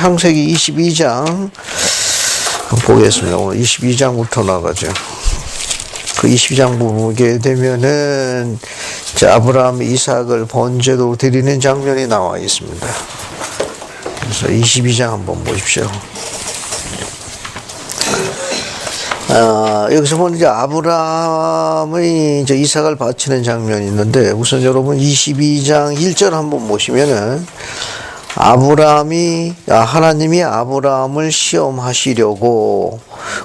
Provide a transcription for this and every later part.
창세기 22장 보겠습니다. 오늘 22장부터 나가죠. 그 22장 보게 되면은 아브라함이 이삭을 번제로 드리는 장면이 나와 있습니다. 그래서 22장 한번 보십시오. 여기서 보면 이제 아브라함의 이제 이삭을 바치는 장면이 있는데, 우선 여러분 22장 1절 한번 보시면은 하나님이 아브라함을 시험하시려고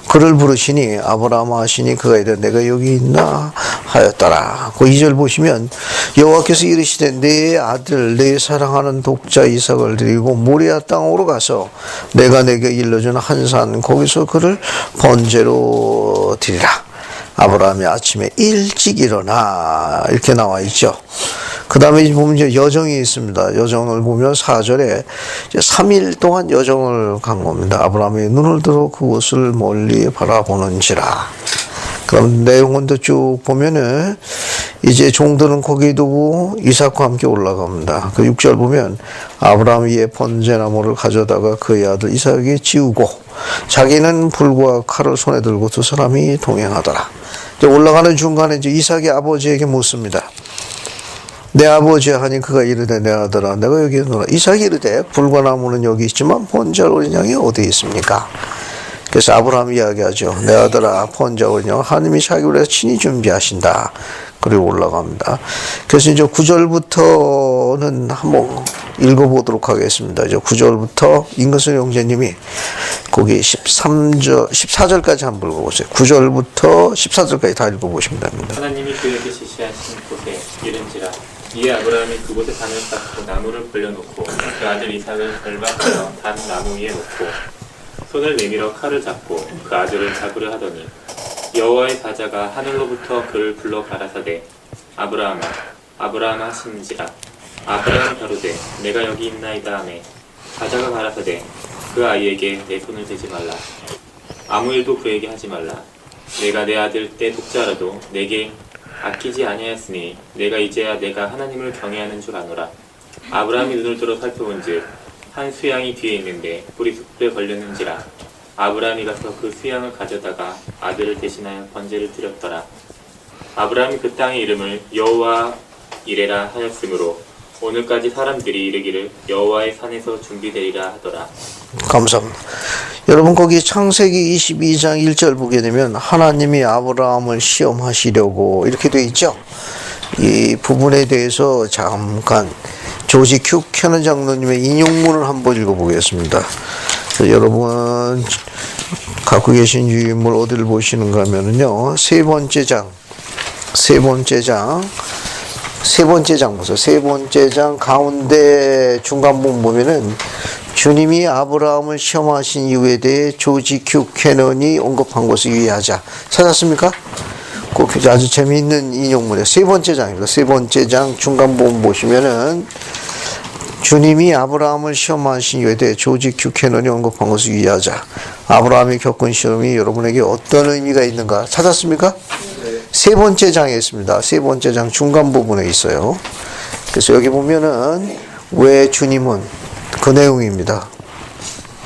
그를 부르시니 아브라함 하시니 그가 이르되 내가 여기 있나 하였더라. 그 2절 보시면 여호와께서 이르시되 내 아들 내 사랑하는 독자 이삭을 드리고 모리아 땅으로 가서 내가 내게 일러준 한 산 거기서 그를 번제로 드리라. 아브라함이 아침에 일찍 일어나 이렇게 나와 있죠. 그 다음에 보면 이제 여정이 있습니다. 여정을 보면 4절에 3일 동안 여정을 간 겁니다. 아브라함이 눈을 들어 그곳을 멀리 바라보는지라. 그럼 내용은 또 쭉 보면은 이제 종들은 거기 두고 이삭과 함께 올라갑니다. 그 6절 보면 아브라함이 이에 번제나무를 가져다가 그의 아들 이삭에게 지우고 자기는 불과 칼을 손에 들고 두 사람이 동행하더라. 이제 올라가는 중간에 이제 이삭이 아버지에게 묻습니다. 내 아버지 하니 그가 이르되 내 아들아 내가 여기 있노라. 이삭이 이르되 불과 나무는 여기 있지만 번제할 어린 양이 어디 있습니까? 그래서 아브라함이 이야기하죠. 내 아들아 번제할 어린 양 하나님이 자기를 위해서 친히 준비하신다. 그리고 올라갑니다. 그래서 이제 9절부터는 한번 읽어보도록 하겠습니다. 이제 9절부터 임근선 형제님이 거기 14절까지 한번 읽어보세요. 9절부터 14절까지 다 읽어보시면 됩니다. 하나님이 그에게 지시하신 곳에 이른지라 이에 아브라함이 그곳에 단을 쌓고 나무를 벌려놓고 그 아들 이삭을 결박하여 단 나무 위에 놓고 손을 내밀어 칼을 잡고 그 아들을 잡으려 하더니 여호와의 사자가 하늘로부터 그를 불러 가라사대 아브라함아 아브라함 하시는지라 아브라함이 가로되 내가 여기 있나이다 하매 사자가 가라사대 그 아이에게 내 손을 대지 말라 아무 일도 그에게 하지 말라 내가 내 아들 때 독자라도 내게 아끼지 아니하였으니 내가 이제야 내가 하나님을 경외하는 줄 아노라. 아브라함이 눈을 들어 살펴본즉 한 수양이 뒤에 있는데 뿔이 숯불에 걸렸는지라 아브라함이 가서 그 수양을 가져다가 아들을 대신하여 번제를 드렸더라. 아브라함이 그 땅의 이름을 여호와 이레라 하였으므로 오늘까지 사람들이 이르기를 여호와의 산에서 준비되리라 하더라. 감사합니다. 여러분 거기 창세기 22장 1절 보게 되면 하나님이 아브라함을 시험하시려고 이렇게 되어 있죠. 이 부분에 대해서 잠깐 조지 큐캐넌 장로님의 인용문을 한번 읽어보겠습니다. 여러분 갖고 계신 유인물 어디를 보시는가 하면은요 세 번째 장 보세요. 세 번째 장 가운데 중간 부분 보면은 주님이 아브라함을 시험하신 이유에 대해 조지 큐캐넌이 언급한 것을 유의하자. 찾았습니까? 꼭 아주 재미있는 인용문이에요. 세 번째 장입니다. 세 번째 장 중간 부분 보시면은 주님이 아브라함을 시험하신 이유에 대해 조지 큐캐넌이 언급한 것을 유의하자. 아브라함이 겪은 시험이 여러분에게 어떤 의미가 있는가? 찾았습니까? 세 번째 장에 있습니다. 세 번째 장 중간 부분에 있어요. 그래서 여기 보면은 왜 주님은 그 내용입니다.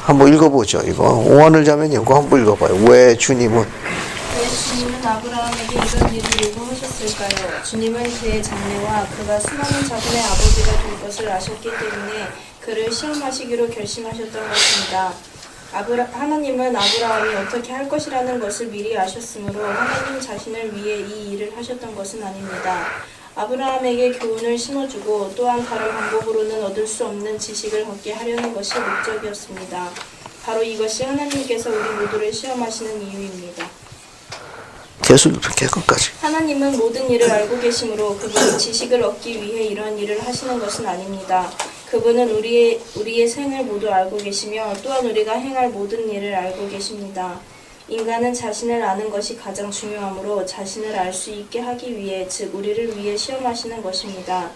한번 읽어보죠. 이거 오한을 자면 이거 한번 읽어봐요. 왜 주님은 아브라함에게 이런 일을 요구하셨을까요? 주님은 그의 장래와 그가 수많은 자손의 아버지가 될 것을 아셨기 때문에 그를 시험하시기로 결심하셨던 것입니다. 하나님은 아브라함이 어떻게 할 것이라는 것을 미리 아셨으므로 하나님 자신을 위해 이 일을 하셨던 것은 아닙니다. 아브라함에게 교훈을 심어주고 또한 다른 방법으로는 얻을 수 없는 지식을 얻게 하려는 것이 목적이었습니다. 바로 이것이 하나님께서 우리 모두를 시험하시는 이유입니다. 계속 이렇게 끝까지. 하나님은 모든 일을 알고 계시므로 그분이 지식을 얻기 위해 이런 일을 하시는 것은 아닙니다. 그분은 우리의 생을 모두 알고 계시며 또한 우리가 행할 모든 일을 알고 계십니다. 인간은 자신을 아는 것이 가장 중요하므로 자신을 알 수 있게 하기 위해 즉 우리를 위해 시험하시는 것입니다.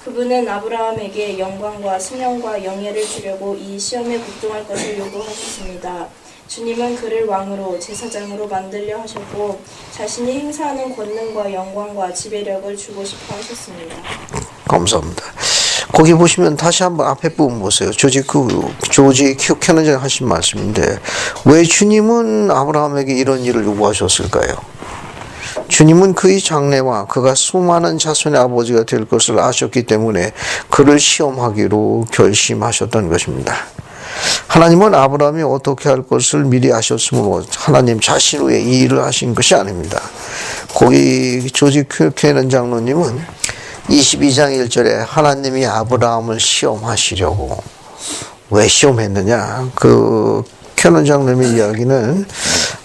그분은 아브라함에게 영광과 승명과 영예를 주려고 이 시험에 복종할 것을 요구하셨습니다. 주님은 그를 왕으로 제사장으로 만들려 하셨고 자신이 행사하는 권능과 영광과 지배력을 주고 싶어 하셨습니다. 감사합니다. 거기 보시면 다시 한번 앞에 부분 보세요. 조지 큐 캐논장 하신 말씀인데 왜 주님은 아브라함에게 이런 일을 요구하셨을까요? 주님은 그의 장래와 그가 수많은 자손의 아버지가 될 것을 아셨기 때문에 그를 시험하기로 결심하셨던 것입니다. 하나님은 아브라함이 어떻게 할 것을 미리 아셨으므로 하나님 자신 위에 이 일을 하신 것이 아닙니다. 거기 조지 큐케는 장로님은 22장 1절에 하나님이 아브라함을 시험하시려고 왜 시험했느냐? 그 캐논 장로님의 이야기는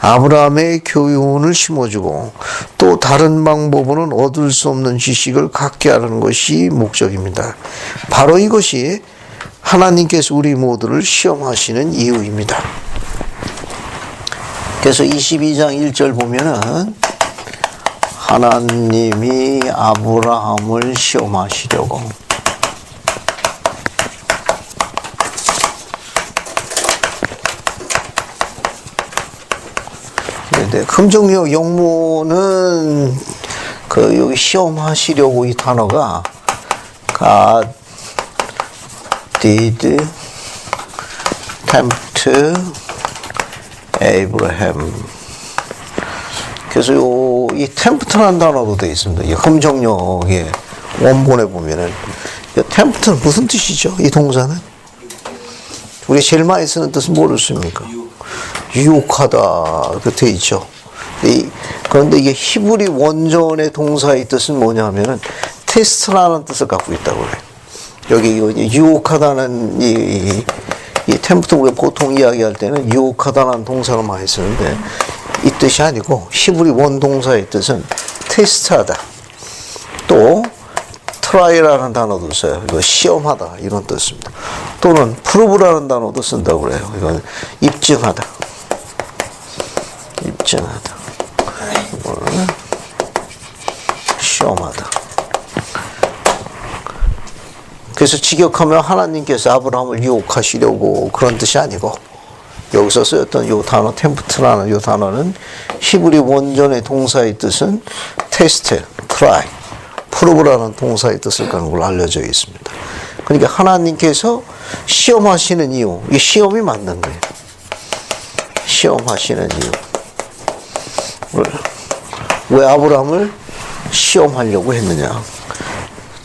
아브라함의 교훈을 심어주고 또 다른 방법으로는 얻을 수 없는 지식을 갖게 하는 것이 목적입니다. 바로 이것이 하나님께서 우리 모두를 시험하시는 이유입니다. 그래서 22장 1절 보면은 하나님이 아브라함을 시험하시려고 네, 금정역 영문은 그 여기 시험하시려고 이 단어가 God did tempt Abraham. 그래서 이 tempt라는 단어도 되어 있습니다. 이 금정역의 원본에 보면은 이 tempt는 무슨 뜻이죠? 이 동사는 우리 제일 많이 쓰는 뜻은 모르십니까? 유혹하다 그 되어 있죠. 그런데 이게 히브리 원전의 동사의 뜻은 뭐냐면은 테스트라는 뜻을 갖고 있다고 그래요. 여기 유혹하다는 이 템프트 우리가 보통 이야기할 때는 유혹하다는 동사를 많이 쓰는데 이 뜻이 아니고 히브리 원동사의 뜻은 테스트하다. 또 트라이라는 단어도 써요. 이거 시험하다 이런 뜻입니다. 또는 프로브라는 단어도 쓴다고 그래요. 이건 입증하다. 입증하다. 이거는 시험하다. 그래서 직역하면 하나님께서 아브라함을 유혹하시려고 그런 뜻이 아니고 여기서 쓰였던 이 단어 템프트라는 이 단어는 히브리 원전의 동사의 뜻은 테스트, 트라이, 프로브라는 동사의 뜻을 갖는 걸로 알려져 있습니다. 그러니까 하나님께서 시험하시는 이유, 이 시험이 맞는 거예요. 시험하시는 이유. 왜 아브라함을 시험하려고 했느냐?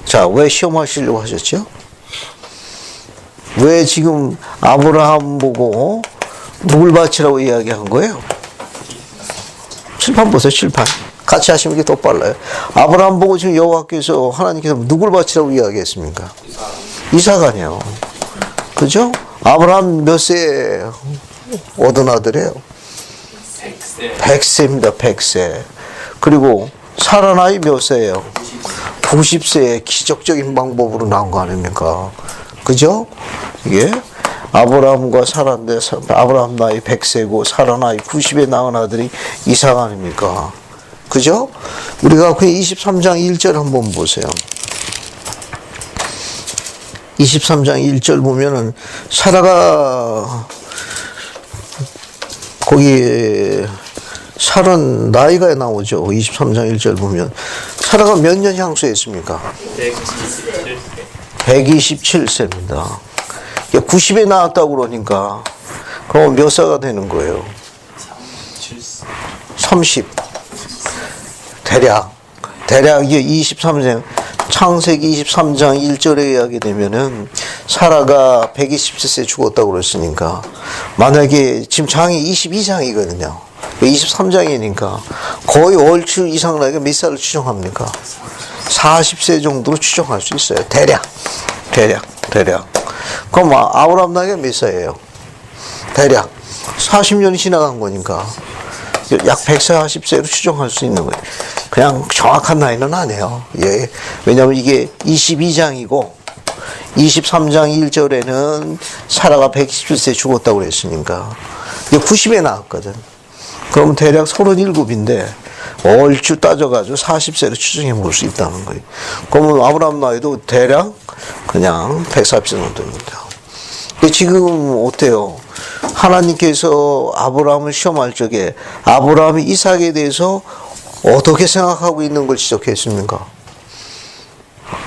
자, 왜 시험하시려고 하셨죠? 왜 지금 아브라함 보고 누굴 바치라고 이야기한 거예요? 칠판 보세요, 칠판. 같이 하시면 이게 더 빨라요. 아브라함 보고 지금 여호와께서 하나님께서 누굴 바치라고 이야기했습니까? 이삭아니에요. 그죠? 아브라함 몇 세에 얻은 아들이에요? 100세입니다, 100세. 그리고 사라 나이 몇 세예요? 90세에 기적적인 방법으로 나온 거 아닙니까? 그죠? 이게 아브라함과 사라인데 아브라함 나이 100세고 사라 나이 90에 낳은 아들이 이삭 아닙니까? 그죠? 우리가 그 23장 1절 한번 보세요. 23장 1절 보면은 사라가 거기 살은 나이가 나오죠. 23장 1절 보면 사라가 몇 년 향수했습니까? 127세입니다. 90에 나왔다고 그러니까 그럼 몇 살가 되는 거예요? 30. 대략 이게 23세 창세기 23장 1절에 이야기 되면은 사라가 127세 죽었다고 그랬으니까 만약에 지금 장이 22장이거든요. 23장이니까 거의 얼추 이상 나이가 몇 살을 추정합니까? 40세 정도로 추정할 수 있어요. 대략. 그럼 아브라함 나이가 몇 살이에요? 대략 40년이 지나간 거니까 약 140세로 추정할 수 있는 거예요. 그냥 정확한 나이는 아니에요. 예. 왜냐하면 이게 22장이고 23장 1절에는 사라가 127세 죽었다고 그랬으니까 90에 나왔거든. 그러면 대략 37인데 얼추 따져가지고 40세로 추정해 볼 수 있다는 거예요. 그러면 아브라함 나이도 대략 그냥 140세 정도입니다. 지금 어때요? 하나님께서 아브라함을 시험할 적에 아브라함이 이삭에 대해서 어떻게 생각하고 있는 걸 지적했습니까?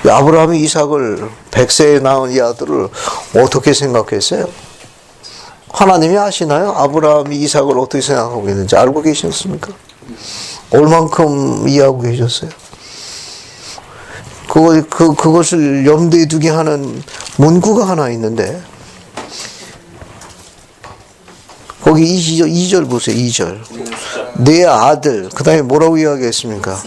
아브라함이 이삭을 100세에 낳은 이 아들을 어떻게 생각했어요? 하나님이 아시나요? 아브라함이 이삭을 어떻게 생각하고 있는지 알고 계셨습니까? 얼만큼 이해하고 계셨어요? 그것을 염두에 두게 하는 문구가 하나 있는데, 거기 2절 보세요, 2절. 내 아들, 그 다음에 뭐라고 이야기했습니까?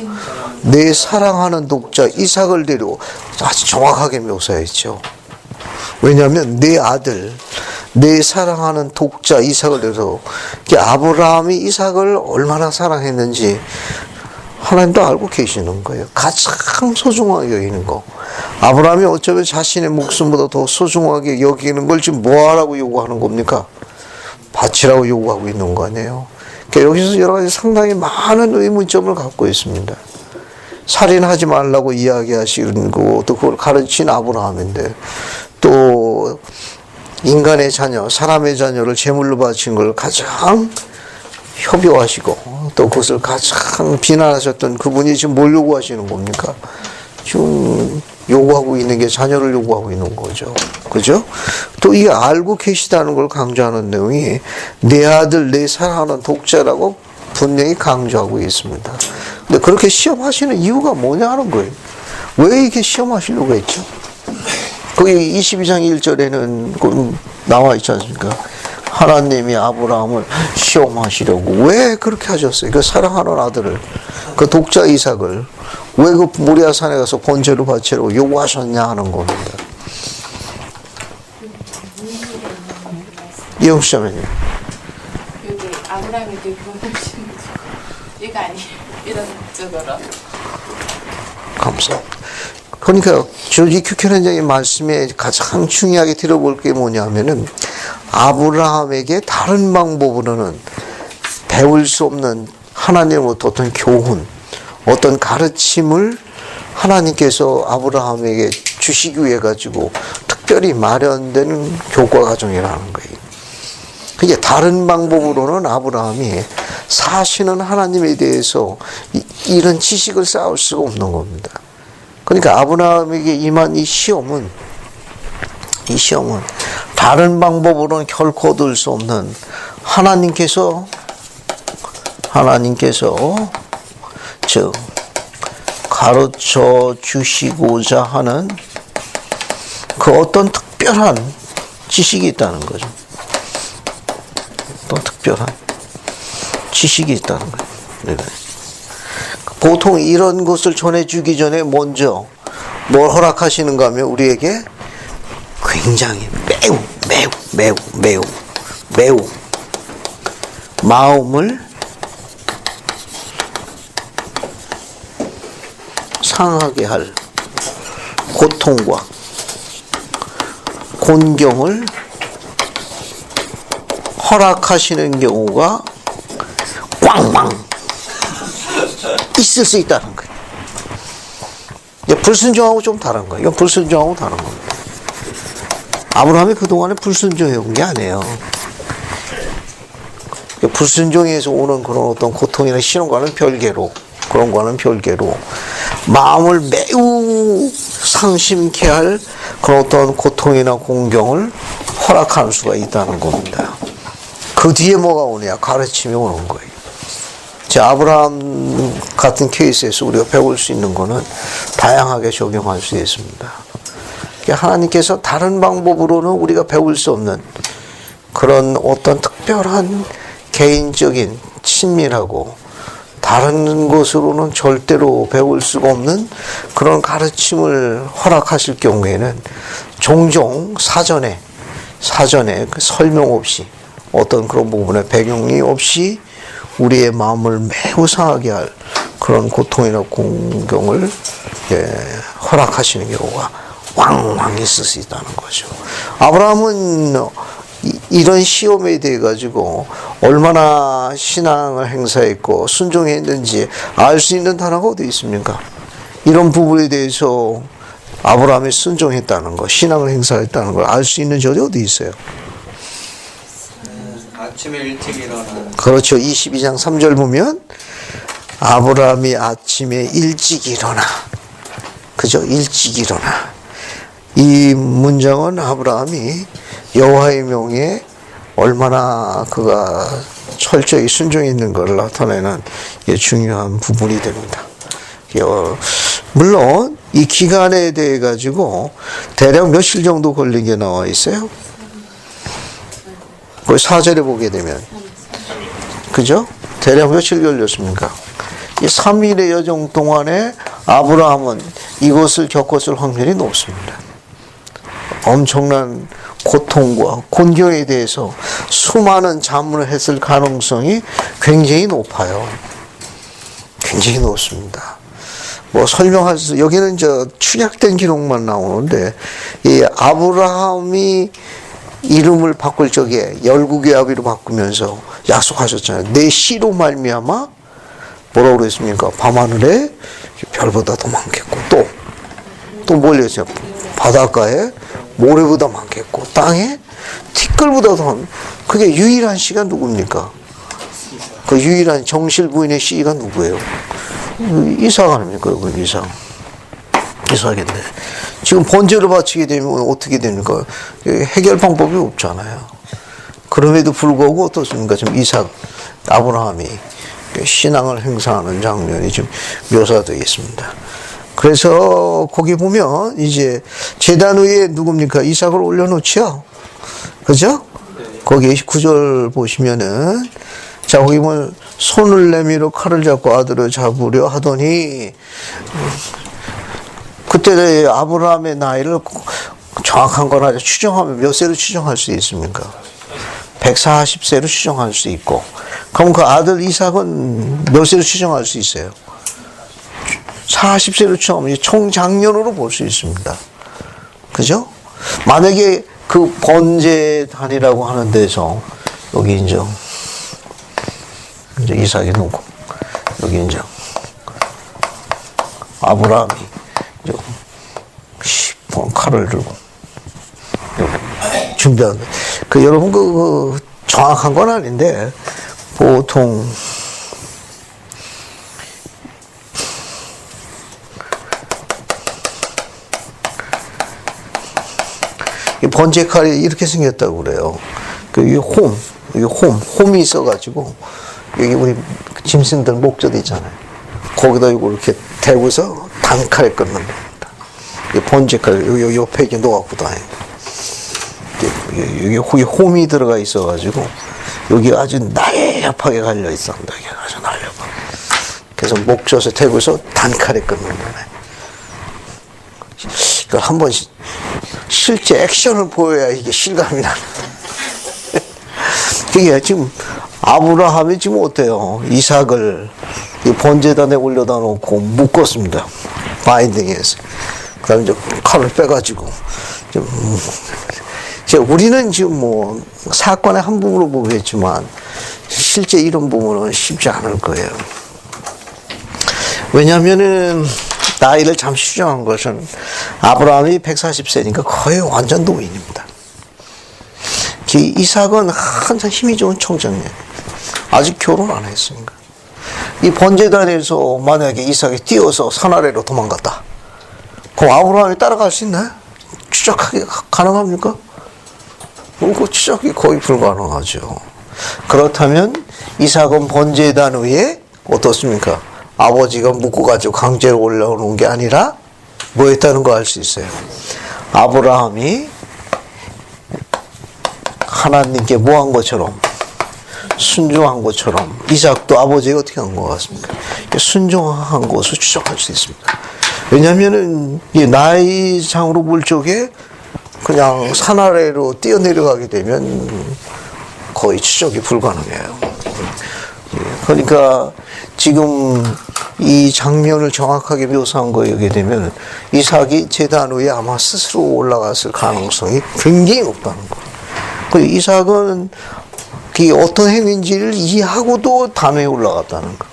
내 사랑하는 독자 이삭을 데리고, 아주 정확하게 묘사했죠. 왜냐하면 내 아들, 내 사랑하는 독자 이삭을 데려서, 아브라함이 이삭을 얼마나 사랑했는지 하나님도 알고 계시는 거예요. 가장 소중하게 여기는 거. 아브라함이 어쩌면 자신의 목숨보다 더 소중하게 여기는 걸 지금 뭐하라고 요구하는 겁니까? 바치라고 요구하고 있는 거 아니에요. 그러니까 여기서 여러 가지 상당히 많은 의문점을 갖고 있습니다. 살인하지 말라고 이야기하시는 거고, 또 그걸 가르친 아브라함인데, 또 인간의 자녀, 사람의 자녀를 제물로 바친 걸 가장 협요하시고, 또 그것을 가장 비난하셨던 그분이 지금 뭘 요구하시는 겁니까? 지금 요구하고 있는 게 자녀를 요구하고 있는 거죠. 그죠? 또 이게 알고 계시다는 걸 강조하는 내용이 내 아들, 내 사랑하는 독자라고 분명히 강조하고 있습니다. 근데 그렇게 시험하시는 이유가 뭐냐는 거예요. 왜 이렇게 시험하시려고 했죠? 거기 22장 1절에는 나와 있지 않습니까? 하나님이 아브라함을 시험하시려고. 왜 그렇게 하셨어요? 그 사랑하는 아들을, 그 독자 이삭을 왜 그 모리아 산에 가서 번제로 바치라고 요구하셨냐 하는 겁니다. 이영수자매님. 여기 아브라함에게 보내신 이거 아니에요. 이런 쪽으로. 감사합니다. 그러니까 조지 큐케렌장의 말씀에 가장 중요하게 들어볼 게 뭐냐면은 아브라함에게 다른 방법으로는 배울 수 없는 하나님으로부터 어떤 교훈, 어떤 가르침을 하나님께서 아브라함에게 주시기 위해 가지고 특별히 마련된 교과 과정이라는 거예요. 그게 다른 방법으로는 아브라함이 사시는 하나님에 대해서 이런 지식을 쌓을 수가 없는 겁니다. 그러니까 아브라함에게 임한 이 시험은 다른 방법으로는 결코 얻을 수 없는 하나님께서 즉 가르쳐 주시고자 하는 그 어떤 특별한 지식이 있다는 거죠. 어떤 특별한 지식이 있다는 거예요. 네. 보통 이런 것을 전해주기 전에 먼저 뭘 허락하시는가 하면 우리에게 굉장히 매우 마음을 상하게 할 고통과 곤경을 허락하시는 경우가 꽝꽝 있을 수 있다는 거예요. 불순종하고 좀 다른 거예요. 이건 불순종하고 다른 겁니다. 아브라함이 그동안에 불순종해온 게 아니에요. 불순종에서 오는 그런 어떤 고통이나 시련과는 별개로, 그런 거는 별개로 마음을 매우 상심케 할 그런 어떤 고통이나 공경을 허락할 수가 있다는 겁니다. 그 뒤에 뭐가 오냐? 가르침이 오는 거예요. 자, 아브라함 같은 케이스에서 우리가 배울 수 있는 거는 다양하게 적용할 수 있습니다. 하나님께서 다른 방법으로는 우리가 배울 수 없는 그런 어떤 특별한 개인적인 친밀하고 다른 것으로는 절대로 배울 수가 없는 그런 가르침을 허락하실 경우에는 종종 사전에 그 설명 없이 어떤 그런 부분에 배경이 없이 우리의 마음을 매우 상하게 할 그런 고통이나 공경을 허락하시는 경우가 왕왕 있을 수 있다는 거죠. 아브라함은 이런 시험에 대해 가지고 얼마나 신앙을 행사했고 순종했는지 알 수 있는 단어가 어디 있습니까? 이런 부분에 대해서 아브라함이 순종했다는 거, 신앙을 행사했다는 걸 알 수 있는 절이 어디 있어요? 아침에 일찍 일어나는. 그렇죠. 22장 3절 보면 아브라함이 아침에 일찍 일어나. 그죠? 일찍 일어나. 이 문장은 아브라함이 여호와의 명에 얼마나 그가 철저히 순종했는 걸 나타내는 중요한 부분이 됩니다. 물론 이 기간에 대해 가지고 대략 며칠 정도 걸린 게 나와 있어요. 그 4절에 보게 되면 그죠? 대략 며칠 걸렸습니까? 이 3일의 여정 동안에 아브라함은 이것을 겪었을 확률이 높습니다. 엄청난 고통과 곤경에 대해서 수많은 자문을 했을 가능성이 굉장히 높아요. 굉장히 높습니다. 뭐 설명할 수, 여기는 축약된 기록만 나오는데, 이 아브라함이 이름을 바꿀 적에 열국의 아비로 바꾸면서 약속하셨잖아요. 내 씨로 말미암아 뭐라고 그랬습니까? 밤하늘에 별보다 더 많겠고, 또 뭘 했어요? 바닷가에 모래보다 많겠고, 땅에 티끌보다 더 많. 그게 유일한 씨가 누굽니까? 그 유일한 정실 부인의 씨가 누구예요? 이삭 아닙니까? 이삭인데 지금 번제를 바치게 되면 어떻게 됩니까? 해결 방법이 없잖아요. 그럼에도 불구하고 어떻습니까? 지금 이삭, 아브라함이 신앙을 행사하는 장면이 지금 묘사되어 있습니다. 그래서 거기 보면 이제 제단 위에 누굽니까? 이삭을 올려놓죠? 그죠? 거기 9절 보시면은, 자, 거기 보면 손을 내밀어 칼을 잡고 아들을 잡으려 하더니, 그때 아브라함의 나이를 정확한 건 아니라 추정하면 몇 세로 추정할 수 있습니까? 140세로 추정할 수 있고, 그럼 그 아들 이삭은 몇 세로 추정할 수 있어요? 40세로 추정하면 총장년으로 볼 수 있습니다. 그죠? 만약에 그 번제단이라고 하는 데서, 여기 이제 이삭이 놓고, 여기 이제 아브라함이 이제 10번 칼을 들고 준비하는. 여러분 그 정확한 건 아닌데 보통 이 번제 칼이 이렇게 생겼다고 그래요. 홈이 있어가지고 여기 우리 짐승들 목젖 있잖아요. 거기다 이거 이렇게 대고서 단칼에 끊는 겁니다. 이 번제 칼 여기 옆에 이렇게 놓아갖고 다녀요. 여기 홈이 들어가 있어가지고 여기 아주 날렵하게 갈려 있습니다. 여기 아주 날렵하게. 그래서 목젖에 대고서 단칼에 끊는 거예요. 이걸 한번 실제 액션을 보여야 이게 실감이 나는. 이게 지금 아브라함이 지금 어때요? 이삭을 이 번제단에 올려다 놓고 묶었습니다. 바인딩해서. 그 다음에 이제 칼을 빼가지고. 우리는 지금 뭐 사건의 한 부분으로 보겠지만 실제 이런 부분은 쉽지 않을 거예요. 왜냐하면은 나이를 잠시 추정한 것은 아브라함이 140세니까 거의 완전 노인입니다. 이삭은 항상 힘이 좋은 청장년. 아직 결혼 안 했으니까. 이 번제단에서 만약에 이삭이 뛰어서 산 아래로 도망갔다. 그럼 아브라함이 따라갈 수 있나요? 추적하기 가능합니까? 그 추적이 거의 불가능하죠. 그렇다면 이삭은 번제단 위에 어떻습니까? 아버지가 묶어가지고 강제로 올라오는 게 아니라 뭐 했다는 거 알 수 있어요. 아브라함이 하나님께 뭐 한 것처럼 순종한 것처럼 이삭도 아버지가 어떻게 한 것 같습니까? 순종한 것을 추적할 수 있습니다. 왜냐하면은 나이상으로 볼 적에 그냥 산 아래로 뛰어내려가게 되면 거의 추적이 불가능해요. 그러니까 지금 이 장면을 정확하게 묘사한 거에 의하게 되면 이삭이 제단 위에 아마 스스로 올라갔을 가능성이 굉장히 높다는 거예요. 그리고 이삭은 어떤 행위인지를 이해하고도 단위에 올라갔다는 거.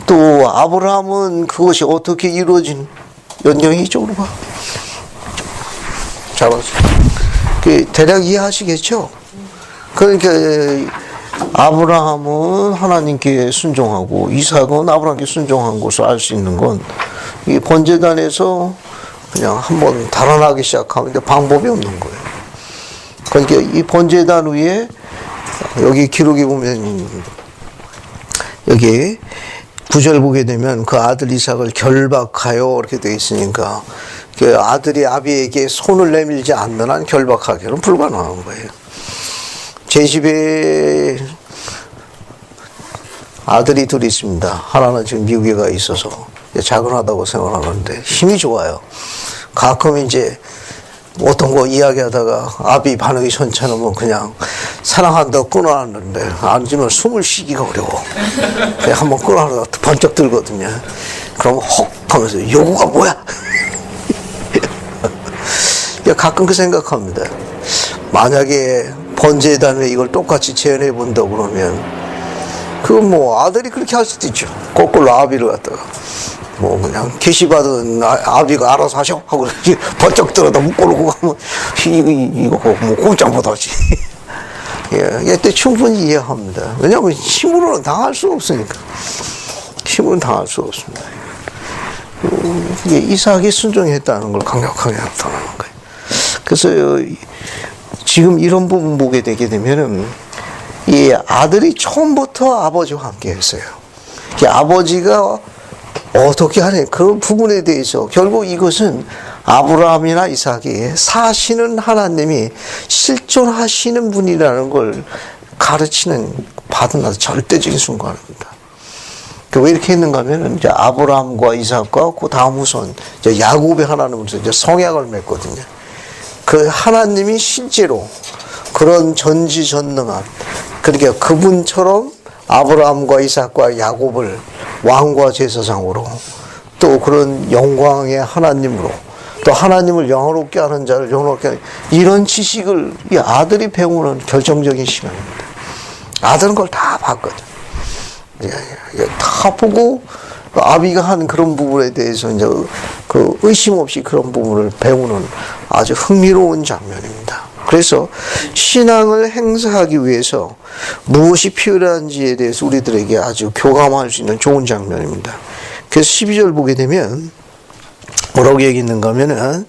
또 아브라함은 그것이 어떻게 이루어진 연령이 이쪽으로 봐. 잘 봤어요. 대략 이해하시겠죠? 그러니까 아브라함은 하나님께 순종하고 이삭은 아브라함께 순종한 것을 알 수 있는 건 이 번제단에서 그냥 한번 달아나기 시작하는데 방법이 없는 거예요. 그러니까 이 번제단 위에 여기 기록에 보면 여기 9절 보게 되면 그 아들 이삭을 결박하여 이렇게 되어 있으니까 그 아들이 아비에게 손을 내밀지 않는 한 결박하기는 불가능한 거예요. 제 집에 아들이 둘이 있습니다. 하나는 지금 미국에 가 있어서 자근하다고 생각하는데 힘이 좋아요. 가끔 이제 어떤 거 이야기하다가 아비 반응이 괜찮으면 그냥 사랑한다고 끊어놨는데 앉으면 숨을 쉬기가 어려워. 그냥 한번 끊어놨다가 번쩍 들거든요. 그럼 헉 하면서 요구가 뭐야? 가끔 그 생각합니다. 만약에 번제단에 이걸 똑같이 재현해 본다고 그러면 그건 뭐 아들이 그렇게 할 수도 있죠. 거꾸로 아비를 갖다가 뭐 그냥 계시받은 아비가 알아서 하셔 하고 번쩍 들어다 묶어놓고 가면 이거 뭐 꼼짝 못하지. 예, 이때 충분히 이해합니다. 왜냐하면 힘으로는 당할 수 없으니까. 힘으로는 당할 수 없습니다. 이게 이삭이 순종했다는 걸 강력하게 나타나는 거예요. 그래서 지금 이런 부분 보게 되게 되면은 이 아들이 처음부터 아버지와 함께 했어요. 이 아버지가 어떻게 하는 그런 부분에 대해서 결국 이것은 아브라함이나 이삭이 사시는 하나님이 실존하시는 분이라는 걸 가르치는 받은 아주 절대적인 순간입니다. 왜 이렇게 했는가 하면은 이제 아브라함과 이삭과 그 다음 후손 이제 야곱의 하나님으로서 이제 성약을 맺거든요. 그 하나님이 실제로 그런 전지전능한 그러니까 그분처럼 아브라함과 이삭과 야곱을 왕과 제사장으로 또 그런 영광의 하나님으로 또 하나님을 영화롭게 하는 자를 영화롭게 하는 이런 지식을 이 아들이 배우는 결정적인 시간입니다. 아들은 그걸 다 봤거든. 다 보고 아비가 한 그런 부분에 대해서 이제 그 의심 없이 그런 부분을 배우는 아주 흥미로운 장면입니다. 그래서 신앙을 행사하기 위해서 무엇이 필요한지에 대해서 우리들에게 아주 교감할 수 있는 좋은 장면입니다. 그래서 12절 보게 되면 뭐라고 얘기했는가 하면은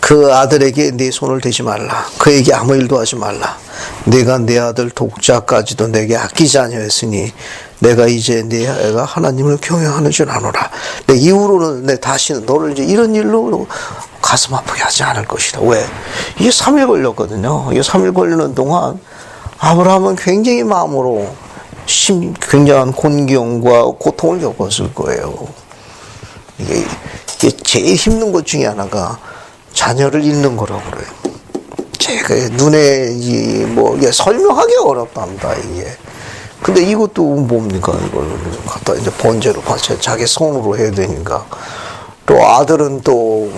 그 아들에게 네 손을 대지 말라. 그에게 아무 일도 하지 말라. 내가 내 아들 독자까지도 내게 아끼지 아니하였으니 내가 이제 내 애가 하나님을 경외하는 줄 아노라. 내 이후로는 내 다시는 너를 이제 이런 일로 가슴 아프게 하지 않을 것이다. 왜? 이게 3일 걸렸거든요. 이게 3일 걸리는 동안 아브라함은 굉장히 마음으로 굉장한 곤경과 고통을 겪었을 거예요. 이게 제일 힘든 것 중에 하나가 자녀를 잃는 거라고 그래요. 제가 눈에 이게 설명하기 어렵답니다. 이게. 근데 이것도 뭡니까? 이걸 갖다 이제 번제로 바쳐 자기 손으로 해야 되니까. 또 아들은 또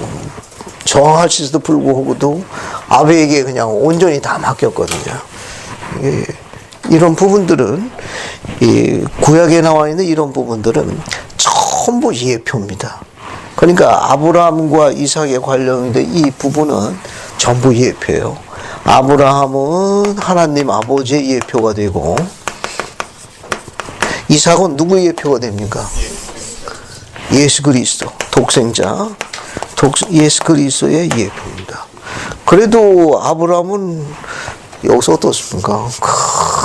정하실지도 불구하고도 아비에게 그냥 온전히 다 맡겼거든요. 이런 부분들은 이 구약에 나와 있는 이런 부분들은 전부 예표입니다. 그러니까 아브라함과 이삭에 관련된 이 부분은 전부 예표예요. 아브라함은 하나님 아버지의 예표가 되고 이삭은 누구의 예표가 됩니까? 예수 그리스도 독생자 예수 그리스도의 예표입니다. 그래도 아브라함은 여기서 어떻습니까?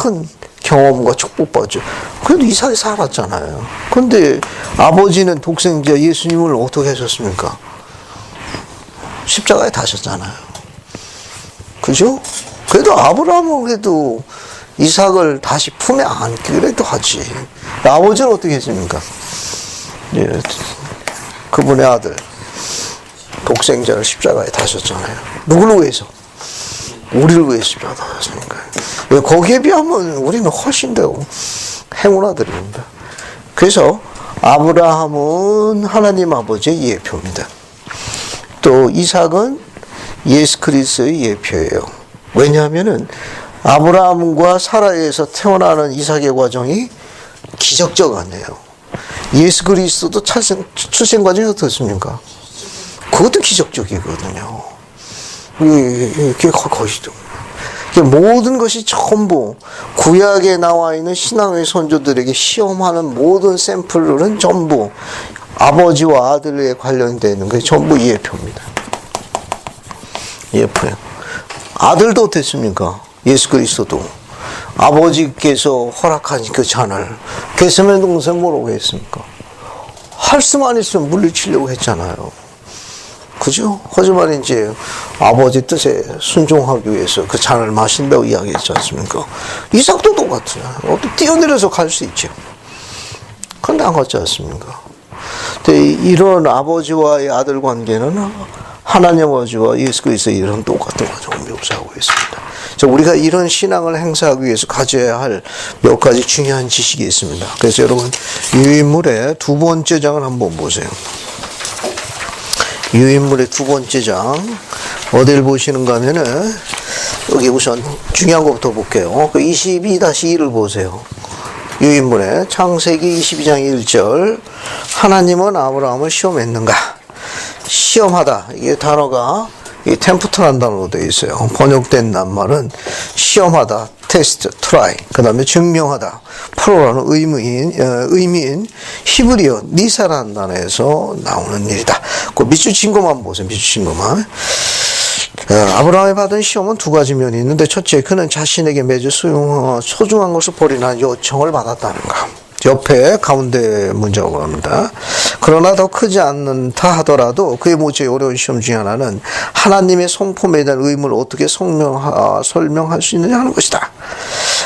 큰 경험과 축복받죠. 그래도 이삭이 살았잖아요. 그런데 아버지는 독생자 예수님을 어떻게 하셨습니까? 십자가에 다셨잖아요. 그죠? 그래도 아브라함은 그래도 이삭을 다시 품에 안기라도 하지. 아버지는 어떻게 했습니까? 예, 그분의 아들 독생자를 십자가에 다셨잖아요. 누구를 위해서? 우리를 위해서 십자가에 다셨으니까요. 거기에 비하면 우리는 훨씬 더 행운 아들입니다. 그래서 아브라함은 하나님 아버지의 예표입니다. 또 이삭은 예수 그리스도의 예표예요. 왜냐하면은 아브라함과 사라에서 태어나는 이삭의 과정이 기적적 아니에요. 예수 그리스도도 출생 과정이 어떻습니까? 그것도 기적적이거든요. 이게 것이죠. 모든 것이 전부 구약에 나와 있는 신앙의 선조들에게 시험하는 모든 샘플은 전부 아버지와 아들에 관련되어 있는 게 전부 예표입니다. 예표예요. 아들도 어땠습니까? 예수 그리스도도 아버지께서 허락한 그 잔을 게세마네 동산 뭐라고 했습니까? 할 수만 있으면 물리치려고 했잖아요. 그죠? 하지만 이제 아버지 뜻에 순종하기 위해서 그 잔을 마신다고 이야기했지 않습니까? 이삭도 똑같아요. 뛰어내려서 갈 수 있죠. 그런데 안 갔지 않습니까? 근데 이런 아버지와의 아들 관계는 하나님 아버지와 예수 그리스도의 이런 똑같은 과정을 묘사하고 있습니다. 자, 우리가 이런 신앙을 행사하기 위해서 가져야 할 몇 가지 중요한 지식이 있습니다. 그래서 여러분 유인물의 두 번째 장을 한번 보세요. 유인물의 두 번째 장 어딜 보시는가 하면은 여기 우선 중요한 것부터 볼게요. 그 22-2를 보세요. 유인물의 창세기 22장 1절 하나님은 아브라함을 시험했는가? 시험하다. 이게 단어가 이 템프트라는 단어로 되어 있어요. 번역된 낱말은 시험하다, 테스트, 트라이. 그 다음에 증명하다. 프로라는 의미인 히브리어 니사라는 단어에서 나오는 일이다. 그 밑줄 친 것만 보세요. 밑줄 친 것만. 아브라함이 받은 시험은 두 가지 면이 있는데 첫째, 그는 자신에게 매주 소중한 것을 버리라는 요청을 받았다는 것. 옆에 가운데 문자가 합니다. 그러나 더 크지 않는다 하더라도 그의 모처 어려운 시험 중에 하나는 하나님의 성품에 대한 의무를 어떻게 설명할 수 있느냐 하는 것이다.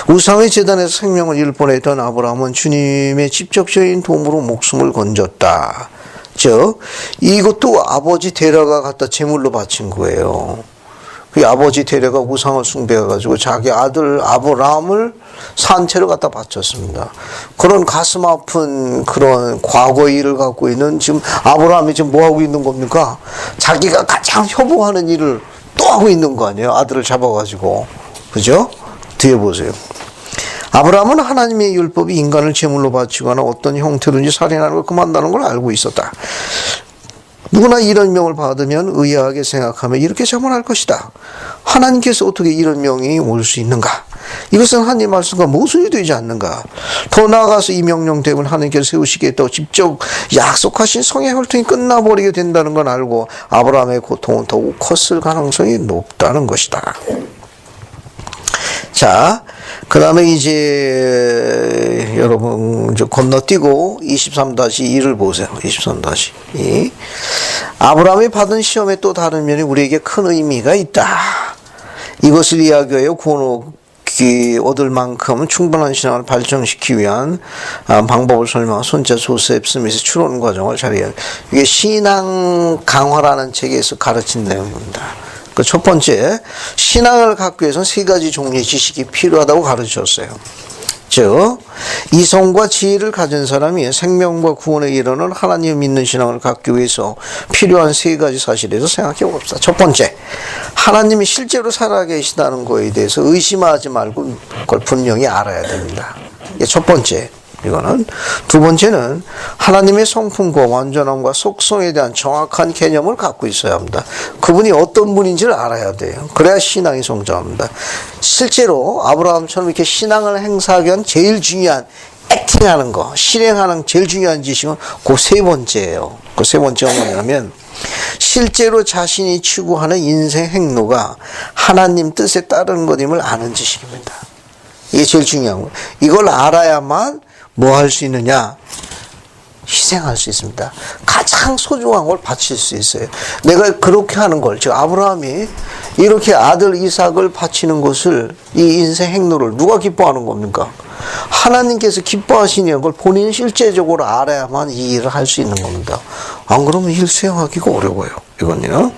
우상의 제단에서 생명을 잃을 뻔했던 아브라함은 주님의 직접적인 도움으로 목숨을 건졌다. 즉 이것도 아버지 데려가 갖다 제물로 바친 거예요. 그 아버지 데려가 우상을 숭배해가지고 자기 아들 아브라함을 산채로 갖다 바쳤습니다. 그런 가슴 아픈 그런 과거의 일을 갖고 있는 지금 아브라함이 지금 뭐 하고 있는 겁니까? 자기가 가장 협오하는 일을 또 하고 있는 거 아니에요? 아들을 잡아가지고. 그죠? 뒤에 보세요. 아브라함은 하나님의 율법이 인간을 제물로 바치거나 어떤 형태든지 살인하는 걸 금한다는 걸 알고 있었다. 누구나 이런 명을 받으면 의아하게 생각하며 이렇게 자문할 것이다. 하나님께서 어떻게 이런 명이 올 수 있는가? 이것은 하나님 말씀과 모순이 되지 않는가? 더 나아가서 이 명령 때문에 하나님께서 세우시겠다고 직접 약속하신 성의 혈통이 끝나버리게 된다는 건 알고 아브라함의 고통은 더욱 컸을 가능성이 높다는 것이다. 자, 그 다음에 이제 여러분 건너뛰고 23-2를 보세요. 23-2. 아브라함이 받은 시험의 또 다른 면이 우리에게 큰 의미가 있다. 이것을 이야기하여 구원 얻을 만큼 충분한 신앙을 발전시키기 위한 방법을 설명한 손자 조셉 스미스 추론 과정을 자리해. 이게 신앙 강화라는 책에서 가르친 내용입니다. 그 첫 번째, 신앙을 갖기 위해서는 세 가지 종류의 지식이 필요하다고 가르쳤어요. 즉, 이성과 지혜를 가진 사람이 생명과 구원에 이르는 하나님을 믿는 신앙을 갖기 위해서 필요한 세 가지 사실에 대해서 생각해 봅시다. 첫 번째, 하나님이 실제로 살아계시다는 것에 대해서 의심하지 말고 그걸 분명히 알아야 됩니다. 이게 첫 번째. 이거는 두 번째는 하나님의 성품과 완전함과 속성에 대한 정확한 개념을 갖고 있어야 합니다. 그분이 어떤 분인지를 알아야 돼요. 그래야 신앙이 성장합니다. 실제로 아브라함처럼 이렇게 신앙을 행사하기 위한 제일 중요한 액팅하는 거, 실행하는 제일 중요한 지식은 그 세 번째예요. 그 세 번째가 뭐냐면 실제로 자신이 추구하는 인생 행로가 하나님 뜻에 따르는 것임을 아는 지식입니다. 이게 제일 중요한 거예요. 이걸 알아야만 뭐 할 수 있느냐? 희생할 수 있습니다. 가장 소중한 걸 바칠 수 있어요. 내가 그렇게 하는 걸, 즉 아브라함이 이렇게 아들 이삭을 바치는 것을, 이 인생 행로를 누가 기뻐하는 겁니까? 하나님께서 기뻐하시는 걸 본인이 실제적으로 알아야만 이 일을 할 수 있는 겁니다. 안 그러면 일 수행하기가 어려워요. 이건요.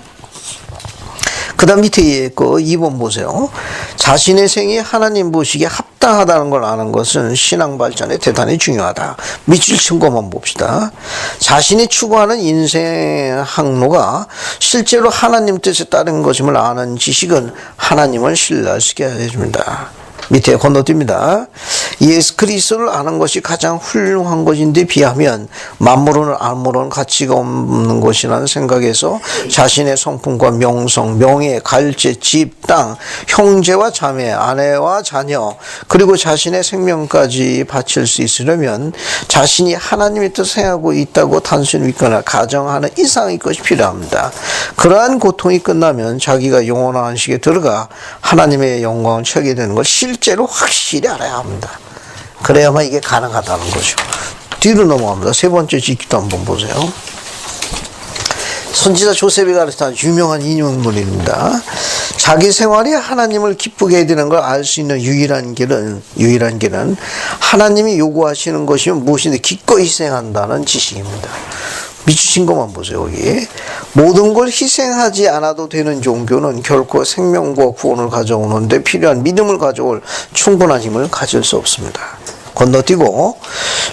그 다음 밑에 거 2번 보세요. 자신의 생이 하나님 보시기에 합당하다는 걸 아는 것은 신앙 발전에 대단히 중요하다. 밑줄 친 것만 봅시다. 자신이 추구하는 인생 항로가 실제로 하나님 뜻에 따른 것임을 아는 지식은 하나님을 신뢰할 수 있게 해줍니다. 밑에 건너뜁니다. 예수 그리스도를 아는 것이 가장 훌륭한 것인데 비하면 만물은 아무런 가치가 없는 것이라는 생각에서 자신의 성품과 명성, 명예, 갈채, 집, 땅, 형제와 자매, 아내와 자녀, 그리고 자신의 생명까지 바칠 수 있으려면 자신이 하나님의 뜻을 행하고 있다고 단순히 믿거나 가정하는 이상의 것이 필요합니다. 그러한 고통이 끝나면 자기가 영원한 안식에 들어가 하나님의 영광을 채우게 되는 걸 실제로 확실히 알아야 합니다. 그래야만 이게 가능하다는 거죠. 뒤로 넘어갑니다. 세 번째 지기도 한번 보세요. 선지자 조셉이 가르치는 유명한 인용문입니다. 자기 생활이 하나님을 기쁘게 해야 되는 걸 알 수 있는 유일한 길은 하나님이 요구하시는 것이면 무엇인데 기꺼이 희생한다는 지식입니다. 미주신 것만 보세요. 여기 모든 걸 희생하지 않아도 되는 종교는 결코 생명과 구원을 가져오는데 필요한 믿음을 가져올 충분한 힘을 가질 수 없습니다. 건너뛰고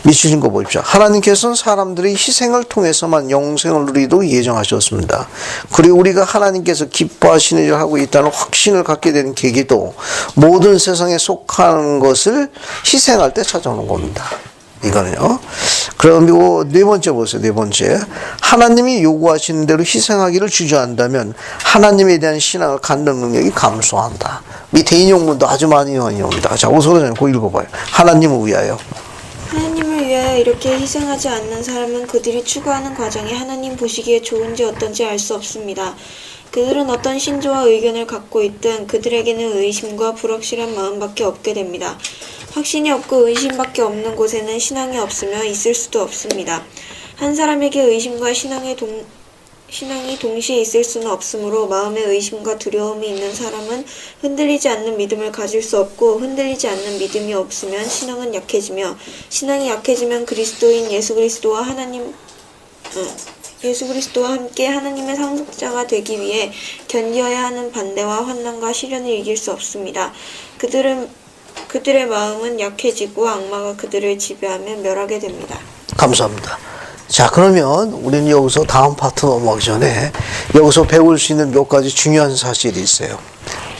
미치신 거 보십시오. 하나님께서는 사람들이 희생을 통해서만 영생을 누리도록 예정하셨습니다. 그리고 우리가 하나님께서 기뻐하시는 일을 하고 있다는 확신을 갖게 되는 계기도 모든 세상에 속하는 것을 희생할 때 찾아오는 겁니다. 이거는요. 그리고 네 번째 보세요. 네 번째. 하나님이 요구하시는 대로 희생하기를 주저한다면 하나님에 대한 신앙을 갖는 능력이 감소한다. 밑에 인용문도 아주 많이 인용합니다. 자, 우선 그거 읽어봐요. 하나님을 위하여. 하나님을 위하여 이렇게 희생하지 않는 사람은 그들이 추구하는 과정이 하나님 보시기에 좋은지 어떤지 알 수 없습니다. 그들은 어떤 신조와 의견을 갖고 있든 그들에게는 의심과 불확실한 마음밖에 없게 됩니다. 확신이 없고 의심밖에 없는 곳에는 신앙이 없으며 있을 수도 없습니다. 한 사람에게 의심과 신앙이 동시에 있을 수는 없으므로 마음에 의심과 두려움이 있는 사람은 흔들리지 않는 믿음을 가질 수 없고 흔들리지 않는 믿음이 없으면 신앙은 약해지며 신앙이 약해지면 그리스도인 예수 그리스도와 함께 하나님의 상속자가 되기 위해 견뎌야 하는 반대와 환난과 시련을 이길 수 없습니다. 그들의 마음은 약해지고 악마가 그들을 지배하며 멸하게 됩니다. 감사합니다. 자, 그러면 우리는 여기서 다음 파트 넘어가기 전에 여기서 배울 수 있는 몇 가지 중요한 사실이 있어요.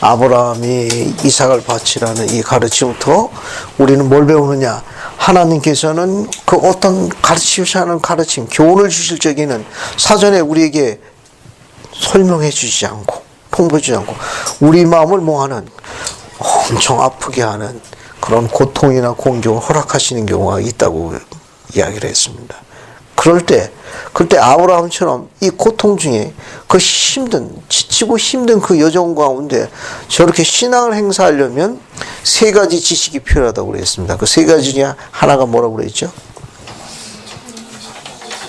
아브라함이 이삭을 바치라는 이 가르침부터 우리는 뭘 배우느냐? 하나님께서는 그 어떤 가르치시는 가르침, 교훈을 주실 적에는 사전에 우리에게 설명해 주지 않고, 통보해 주지 않고, 우리 마음을 뭐하는, 엄청 아프게 하는 그런 고통이나 공경을 허락하시는 경우가 있다고 이야기를 했습니다. 그때 아브라함처럼 이 고통 중에 그 지치고 힘든 그 여정 가운데 저렇게 신앙을 행사하려면 세 가지 지식이 필요하다고 그랬습니다. 그 세 가지 중에 하나가 뭐라고 그랬죠?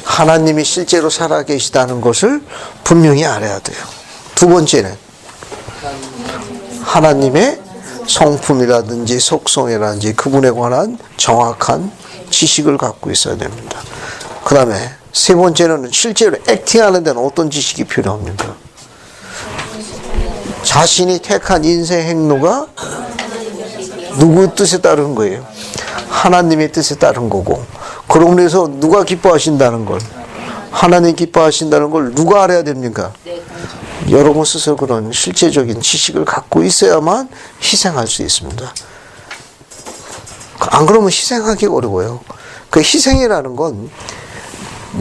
하나님이 실제로 살아계시다는 것을 분명히 알아야 돼요. 두 번째는 하나님의 성품이라든지 속성이라든지 그분에 관한 정확한 지식을 갖고 있어야 됩니다. 그 다음에 세 번째는 실제로 액팅하는 데는 어떤 지식이 필요합니까? 자신이 택한 인생 행로가 누구 뜻에 따른 거예요? 하나님의 뜻에 따른 거고, 그러고 해서 누가 기뻐하신다는 걸, 하나님 기뻐하신다는 걸 누가 알아야 됩니까? 여러분 스스로 그런 실제적인 지식을 갖고 있어야만 희생할 수 있습니다. 안 그러면 희생하기 어려워요. 그 희생이라는 건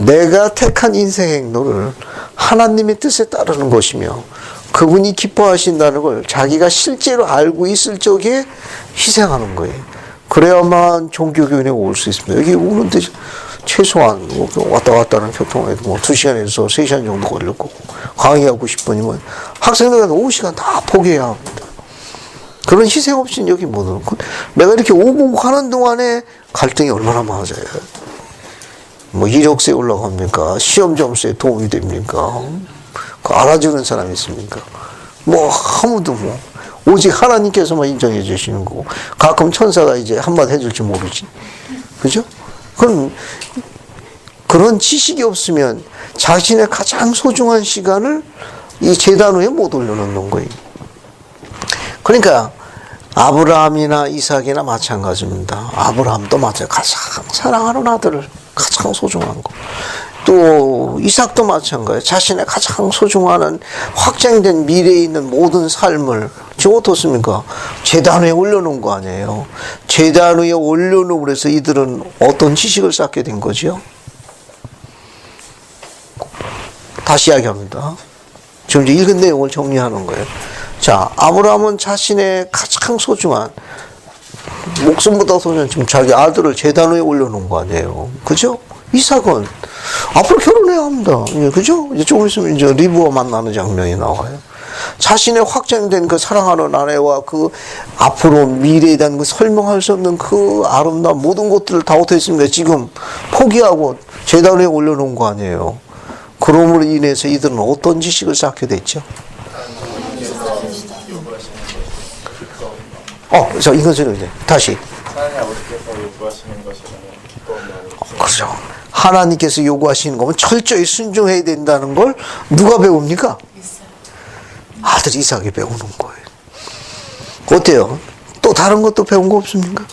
내가 택한 인생 행로를 하나님의 뜻에 따르는 것이며 그분이 기뻐하신다는 걸 자기가 실제로 알고 있을 적에 희생하는 거예요. 그래야만 종교교육에 올 수 있습니다. 여기 오는데 최소한 왔다 갔다 하는 교통에도 2시간에서 3시간 정도 걸릴 거고, 강의하고 싶으면 학생들한테 5시간 다 포기해야 합니다. 그런 희생 없이는 여기 못 오는 거. 내가 이렇게 오고 가는 동안에 갈등이 얼마나 많아져요. 이력서에 올라갑니까? 시험 점수에 도움이 됩니까? 알아주는 사람이 있습니까? 아무도 오직 하나님께서만 인정해 주시는 거고, 가끔 천사가 이제 한마디 해줄지 모르지. 그죠? 그런 지식이 없으면 자신의 가장 소중한 시간을 이 제단 위에 못 올려놓는 거예요. 그러니까 아브라함이나 이삭이나 마찬가지입니다. 아브라함도 가장 사랑하는 아들을, 가장 소중한 거. 또 이삭도 마찬가지예요. 자신의 가장 소중한 확정된 미래에 있는 모든 삶을 지금 어떻습니까? 재단 위에 올려놓은 거 아니에요. 재단 위에 올려놓으로 해서 이들은 어떤 지식을 쌓게 된 거죠? 다시 이야기합니다. 지금 이제 읽은 내용을 정리하는 거예요. 자, 아브라함은 자신의 가장 소중한 목숨보다 소중한 지금 자기 아들을 재단 위에 올려놓은 거 아니에요. 그죠? 이삭은 앞으로 결혼해야 합니다. 그죠? 이제 조금 있으면 이제 리브와 만나는 장면이 나와요. 자신의 확정된 그 사랑하는 아내와 그 앞으로 미래에 대한 그 설명할 수 없는 그 아름다운 모든 것들을 다 어떻게 했습니까? 지금 포기하고 재단 위에 올려놓은 거 아니에요. 그럼으로 인해서 이들은 어떤 지식을 쌓게 됐죠? 자, 이것은 이제 다시. 하나님 아버지께서 요구하시는 것이라면 기뻐하는 그렇죠. 하나님께서 요구하시는 거면 철저히 순종해야 된다는 걸 누가 배웁니까? 아들 이삭이 배우는 거예요. 어때요? 또 다른 것도 배운 거 없습니까?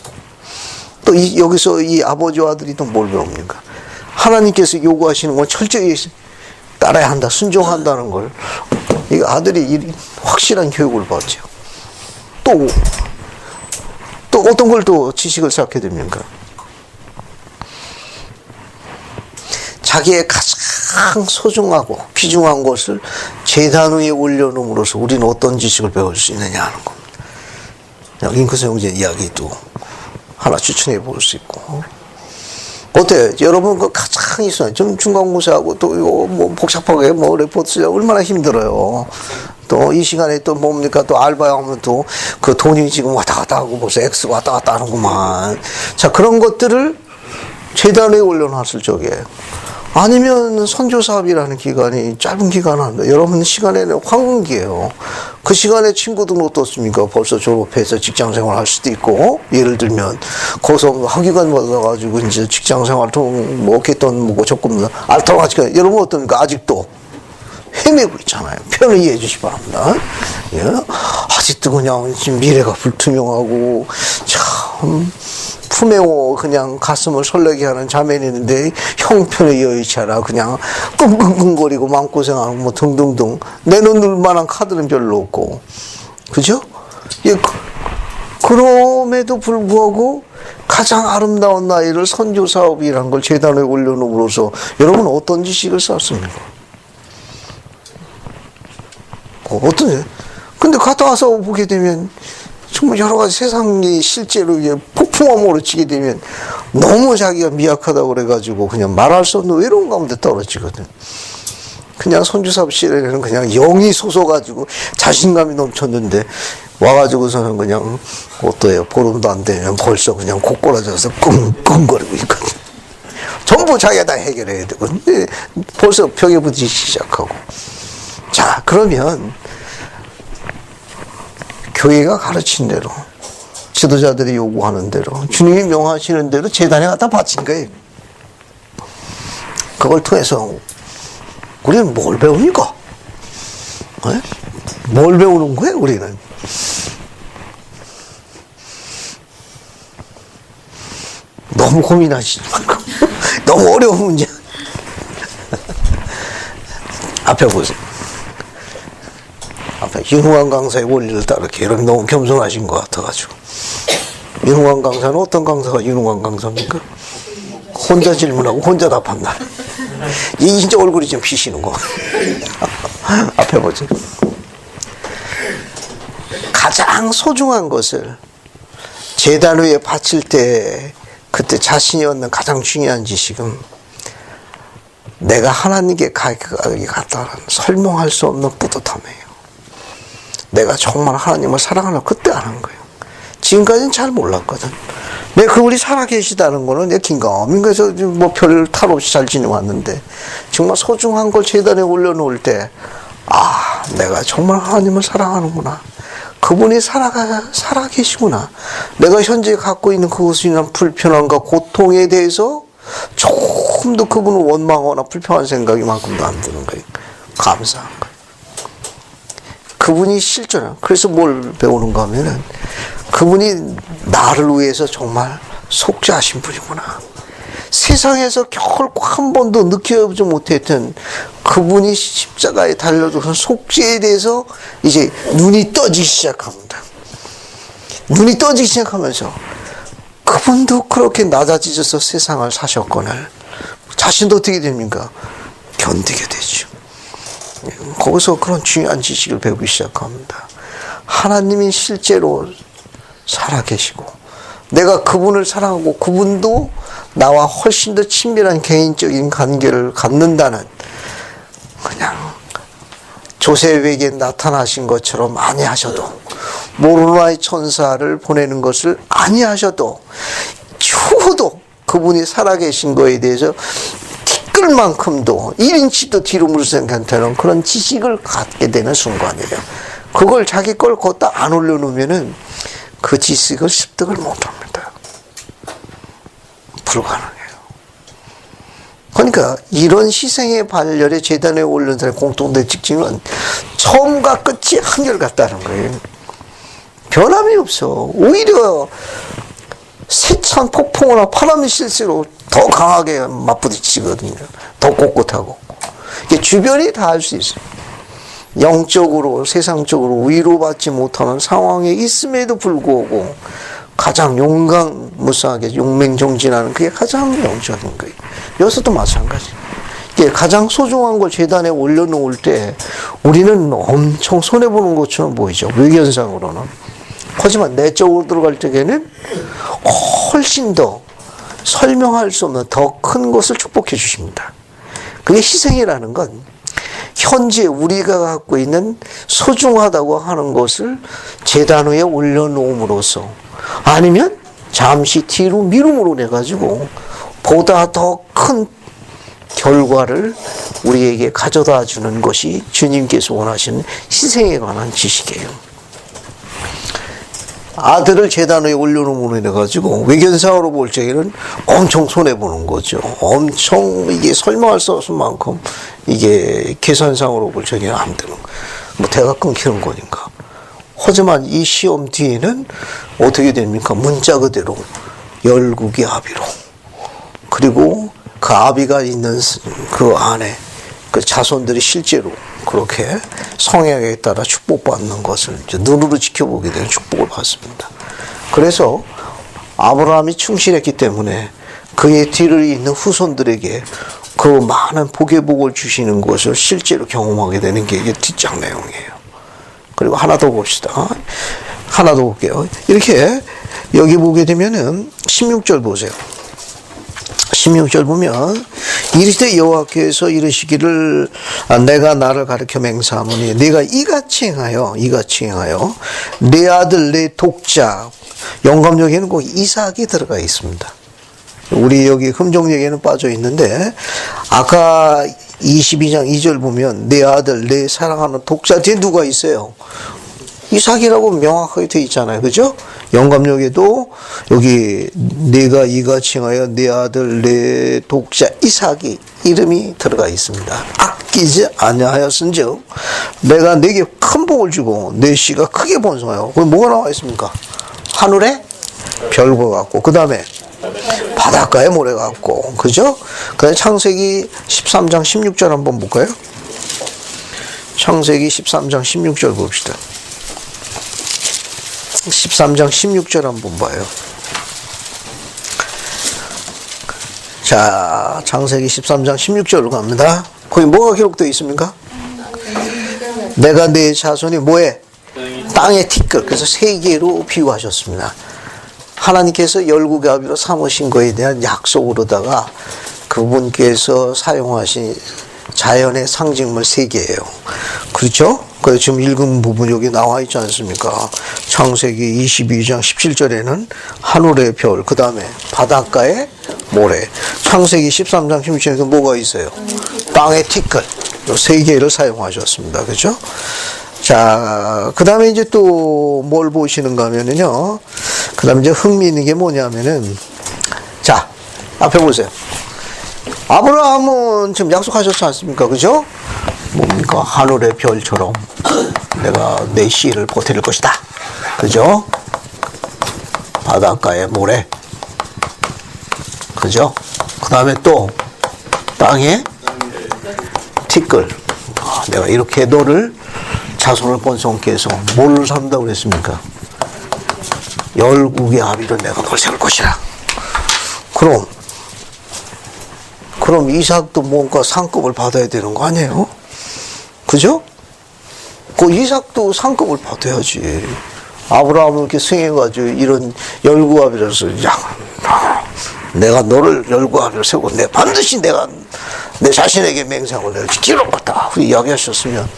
또 여기서 이 아버지와 아들이 또 뭘 배웁니까? 하나님께서 요구하시는 건 철저히 따라야 한다, 순종한다는 걸. 이 아들이 확실한 교육을 받죠. 또 어떤 걸 또 지식을 쌓게 됩니까? 자기의 가장 소중하고 귀중한 것을 재단 위에 올려놓음으로써 우리는 어떤 지식을 배울 수 있느냐 하는 겁니다. 잉크스 형제 이야기도 하나 추천해 볼 수 있고. 어때요? 여러분 그 가장 있어요. 좀 중간고사하고 또 이거 뭐 복잡하게 뭐 레포트 쓰려고 얼마나 힘들어요. 또 이 시간에 또 뭡니까? 또 알바에 하면 또 그 돈이 지금 왔다 갔다 하고 벌써 X가 왔다 갔다 하는구만. 자, 그런 것들을 재단에 올려놨을 적에 아니면 선교사업이라는 기간이 짧은 기간 한다. 여러분 시간에는 황금기예요. 그 시간에 친구들은 어떻습니까? 벌써 졸업해서 직장생활 할 수도 있고, 예를 들면 거기서 학위관 받아가지고 이제 직장생활 뭐 어깨돈 뭐고 조금 알타가지고 여러분 어떻습니까? 아직도 헤매고 있잖아요. 편을 이해해 주시기 바랍니다. 예? 아직도 그냥 지금 미래가 불투명하고 참 품에 그냥 가슴을 설레게 하는 자매는 있는데 형편에 여의치 않아 그냥 끙끙끙거리고 마음고생하고 뭐 등등등 내놓을 만한 카드는 별로 없고, 그죠? 예, 그럼에도 불구하고 가장 아름다운 나이를 선교사업이라는 걸 재단에 올려놓음으로써 여러분 어떤 지식을 쌓습니까? 어떠세요? 근데 갔다 와서 보게 되면 정말 여러 가지 세상이 실제로 폭풍함으로 치게 되면 너무 자기가 미약하다고 그래가지고 그냥 말할 수 없는 외로운 가운데 떨어지거든. 그냥 선주사업 시절에는 그냥 영이 솟아가지고 자신감이 넘쳤는데 와가지고서는 그냥 어때요? 보름도 안 되면 벌써 그냥 고꾸라져서 끙끙거리고 있거든. 전부 자기가 다 해결해야 되고 근데 벌써 벽에 부딪히기 시작하고. 자, 그러면 교회가 가르친 대로 지도자들이 요구하는 대로 주님이 명하시는 대로 재단에 갖다 바친 거예요. 그걸 통해서 우리는 뭘 배웁니까? 네? 뭘 배우는 거예요 우리는? 너무 고민하시지 말고 너무 어려운 문제 앞에 보세요. 앞에 윤흥환 강사의 원리를 따르게 여러분 너무 겸손하신 것 같아가지고. 윤흥환 강사는 어떤 강사가 윤흥환 강사입니까? 혼자 질문하고 혼자 답한다. 이 진짜 얼굴이 좀 피시는 거. 앞에 보죠. 가장 소중한 것을 재단 위에 바칠 때 그때 자신이 얻는 가장 중요한 지식은 내가 하나님께 가까이 갔다는 설명할 수 없는 뿌듯함이에요. 내가 정말 하나님을 사랑하는 그때 아는 거예요. 지금까지는 잘 몰랐거든. 내가 그분이 살아계시다는 거는 내 긴가민가에서 뭐 별 탈 없이 잘 지내왔는데 정말 소중한 걸 재단에 올려놓을 때 아, 내가 정말 하나님을 사랑하는구나. 그분이 살아계시구나. 내가 현재 갖고 있는 그것에 인한 불편함과 고통에 대해서 조금 더 그분을 원망하거나 불평한 생각이 만큼도 안 드는 거예요. 감사한 거예요. 그분이 실존한. 그래서 뭘 배우는가 하면은 그분이 나를 위해서 정말 속죄하신 분이구나. 세상에서 결코 한 번도 느껴보지 못했던 그분이 십자가에 달려서 속죄에 대해서 이제 눈이 떠지기 시작합니다. 눈이 떠지기 시작하면서 그분도 그렇게 낮아지셔서 세상을 사셨거늘 자신도 어떻게 됩니까? 견디게 되죠. 거기서 그런 중요한 지식을 배우기 시작합니다. 하나님이 실제로 살아계시고 내가 그분을 사랑하고 그분도 나와 훨씬 더 친밀한 개인적인 관계를 갖는다는, 그냥 조셉에게 나타나신 것처럼 아니하셔도, 모로나의 천사를 보내는 것을 아니하셔도 죽어도 그분이 살아계신 거에 대해서 티끌만큼도 1인치도 뒤로 물러서지 않다는 그런 지식을 갖게 되는 순간이에요. 그걸 자기 걸 걷다 안 올려놓으면은 그 지식을 습득을 못합니다. 불가능해요. 그러니까 이런 희생의 발열에 재단에 올린 사람의 공통된 특징은 처음과 끝이 한결같다는 거예요. 변함이 없어. 오히려 세찬 폭풍이나 바람이 실수로 더 강하게 맞부딪히거든요. 더 꼿꼿하고. 주변이 다 할 수 있어요. 영적으로, 세상적으로 위로받지 못하는 상황에 있음에도 불구하고 가장 용감무쌍하게 용맹정진하는 그게 가장 영적인 거예요. 여기서도 마찬가지. 가장 소중한 걸 재단에 올려놓을 때 우리는 엄청 손해보는 것처럼 보이죠. 외견상으로는. 하지만 내적으로 들어갈 때에는 훨씬 더 설명할 수 없는 더 큰 것을 축복해 주십니다. 그게 희생이라는 건 현재 우리가 갖고 있는 소중하다고 하는 것을 제단 위에 올려놓음으로써, 아니면 잠시 뒤로 미룸으로 내가지고 보다 더 큰 결과를 우리에게 가져다 주는 것이 주님께서 원하시는 희생에 관한 지식이에요. 아들을 제단 위에 올려놓음으로 인해가지고 외견상으로 볼 적에는 엄청 손해보는 거죠. 엄청 이게 설명할 수 없을 만큼 이게 계산상으로 볼 적에는 안 되는 거예요. 뭐 대가 끊기는 거니까. 하지만 이 시험 뒤에는 어떻게 됩니까? 문자 그대로 열국의 아비로, 그리고 그 아비가 있는 그 안에 그 자손들이 실제로 그렇게 성향에 따라 축복받는 것을 이제 눈으로 지켜보게 되는 축복을 받습니다. 그래서 아브라함이 충실했기 때문에 그의 뒤를 잇는 후손들에게 그 많은 복의 복을 주시는 것을 실제로 경험하게 되는 게 이게 뒷장 내용이에요. 그리고 하나 더 봅시다. 하나 더 볼게요. 이렇게 여기 보게 되면은 16절 보세요. 16절 보면 이르시되 여호와께서 이르시기를 내가 나를 가르쳐 맹세하노니 내가 이같이 행하여 내 아들 내 독자, 영감역에는 꼭 이삭이 들어가 있습니다. 우리 여기 흠정역에는 빠져 있는데 아까 22장 2절 보면 내 아들 내 사랑하는 독자 뒤에 누가 있어요? 이삭이라고 명확하게 되어 있잖아요. 그죠? 영감역에도 여기 내가 이같이 행하여 내 아들 내 독자 이삭이 이름이 들어가 있습니다. 아끼지 아니하였은즉 내가 내게 큰 복을 주고 내 씨가 크게 번성하여. 거기 뭐가 나와 있습니까? 하늘에 별과 같고, 그 다음에 바닷가에 모래 같고, 그죠? 그 다음에 창세기 13장 16절 한번 볼까요? 창세기 13장 16절 봅시다. 13장 16절 한번 봐요. 자, 창세기 13장 16절로 갑니다. 거기 뭐가 기록되어 있습니까? 내가 내 자손이 뭐해? 땅의 티끌. 그래서 세 개로 비유하셨습니다. 하나님께서 열국의 아비로 삼으신 거에 대한 약속으로다가 그분께서 사용하신 자연의 상징물 세 개예요. 그렇죠? 그래서 지금 읽은 부분 여기 나와 있지 않습니까? 창세기 22장 17절에는 하늘의 별, 그 다음에 바닷가의 모래. 창세기 13장 16절에는 뭐가 있어요? 땅의 티끌. 세 개를 사용하셨습니다. 그렇죠? 자, 그 다음에 이제 또 뭘 보시는가 하면은요. 그 다음에 이제 흥미있는 게 뭐냐면은, 자, 앞에 보세요. 아브라함은 지금 약속하셨지 않습니까? 그죠? 뭡니까? 하늘의 별처럼 내가 내 씨를 보태릴 것이다. 그죠? 바닷가의 모래. 그죠? 그 그 다음에 또 땅에 티끌. 내가 이렇게 너를 자손을 번성케 해서 뭘 산다고 그랬습니까? 열국의 아비로 내가 널 세울 것이라. 그럼 이삭도 뭔가 상급을 받아야 되는 거 아니에요? 그죠? 그 이삭도 상급을 받아야지. 아브라함을 이렇게 승해가지고 이런 열구아비라서, 야, 내가 너를 열구아비로 세우고 반드시 내가 내 자신에게 맹세하고 내가 지키러 갔다. 이야기하셨으면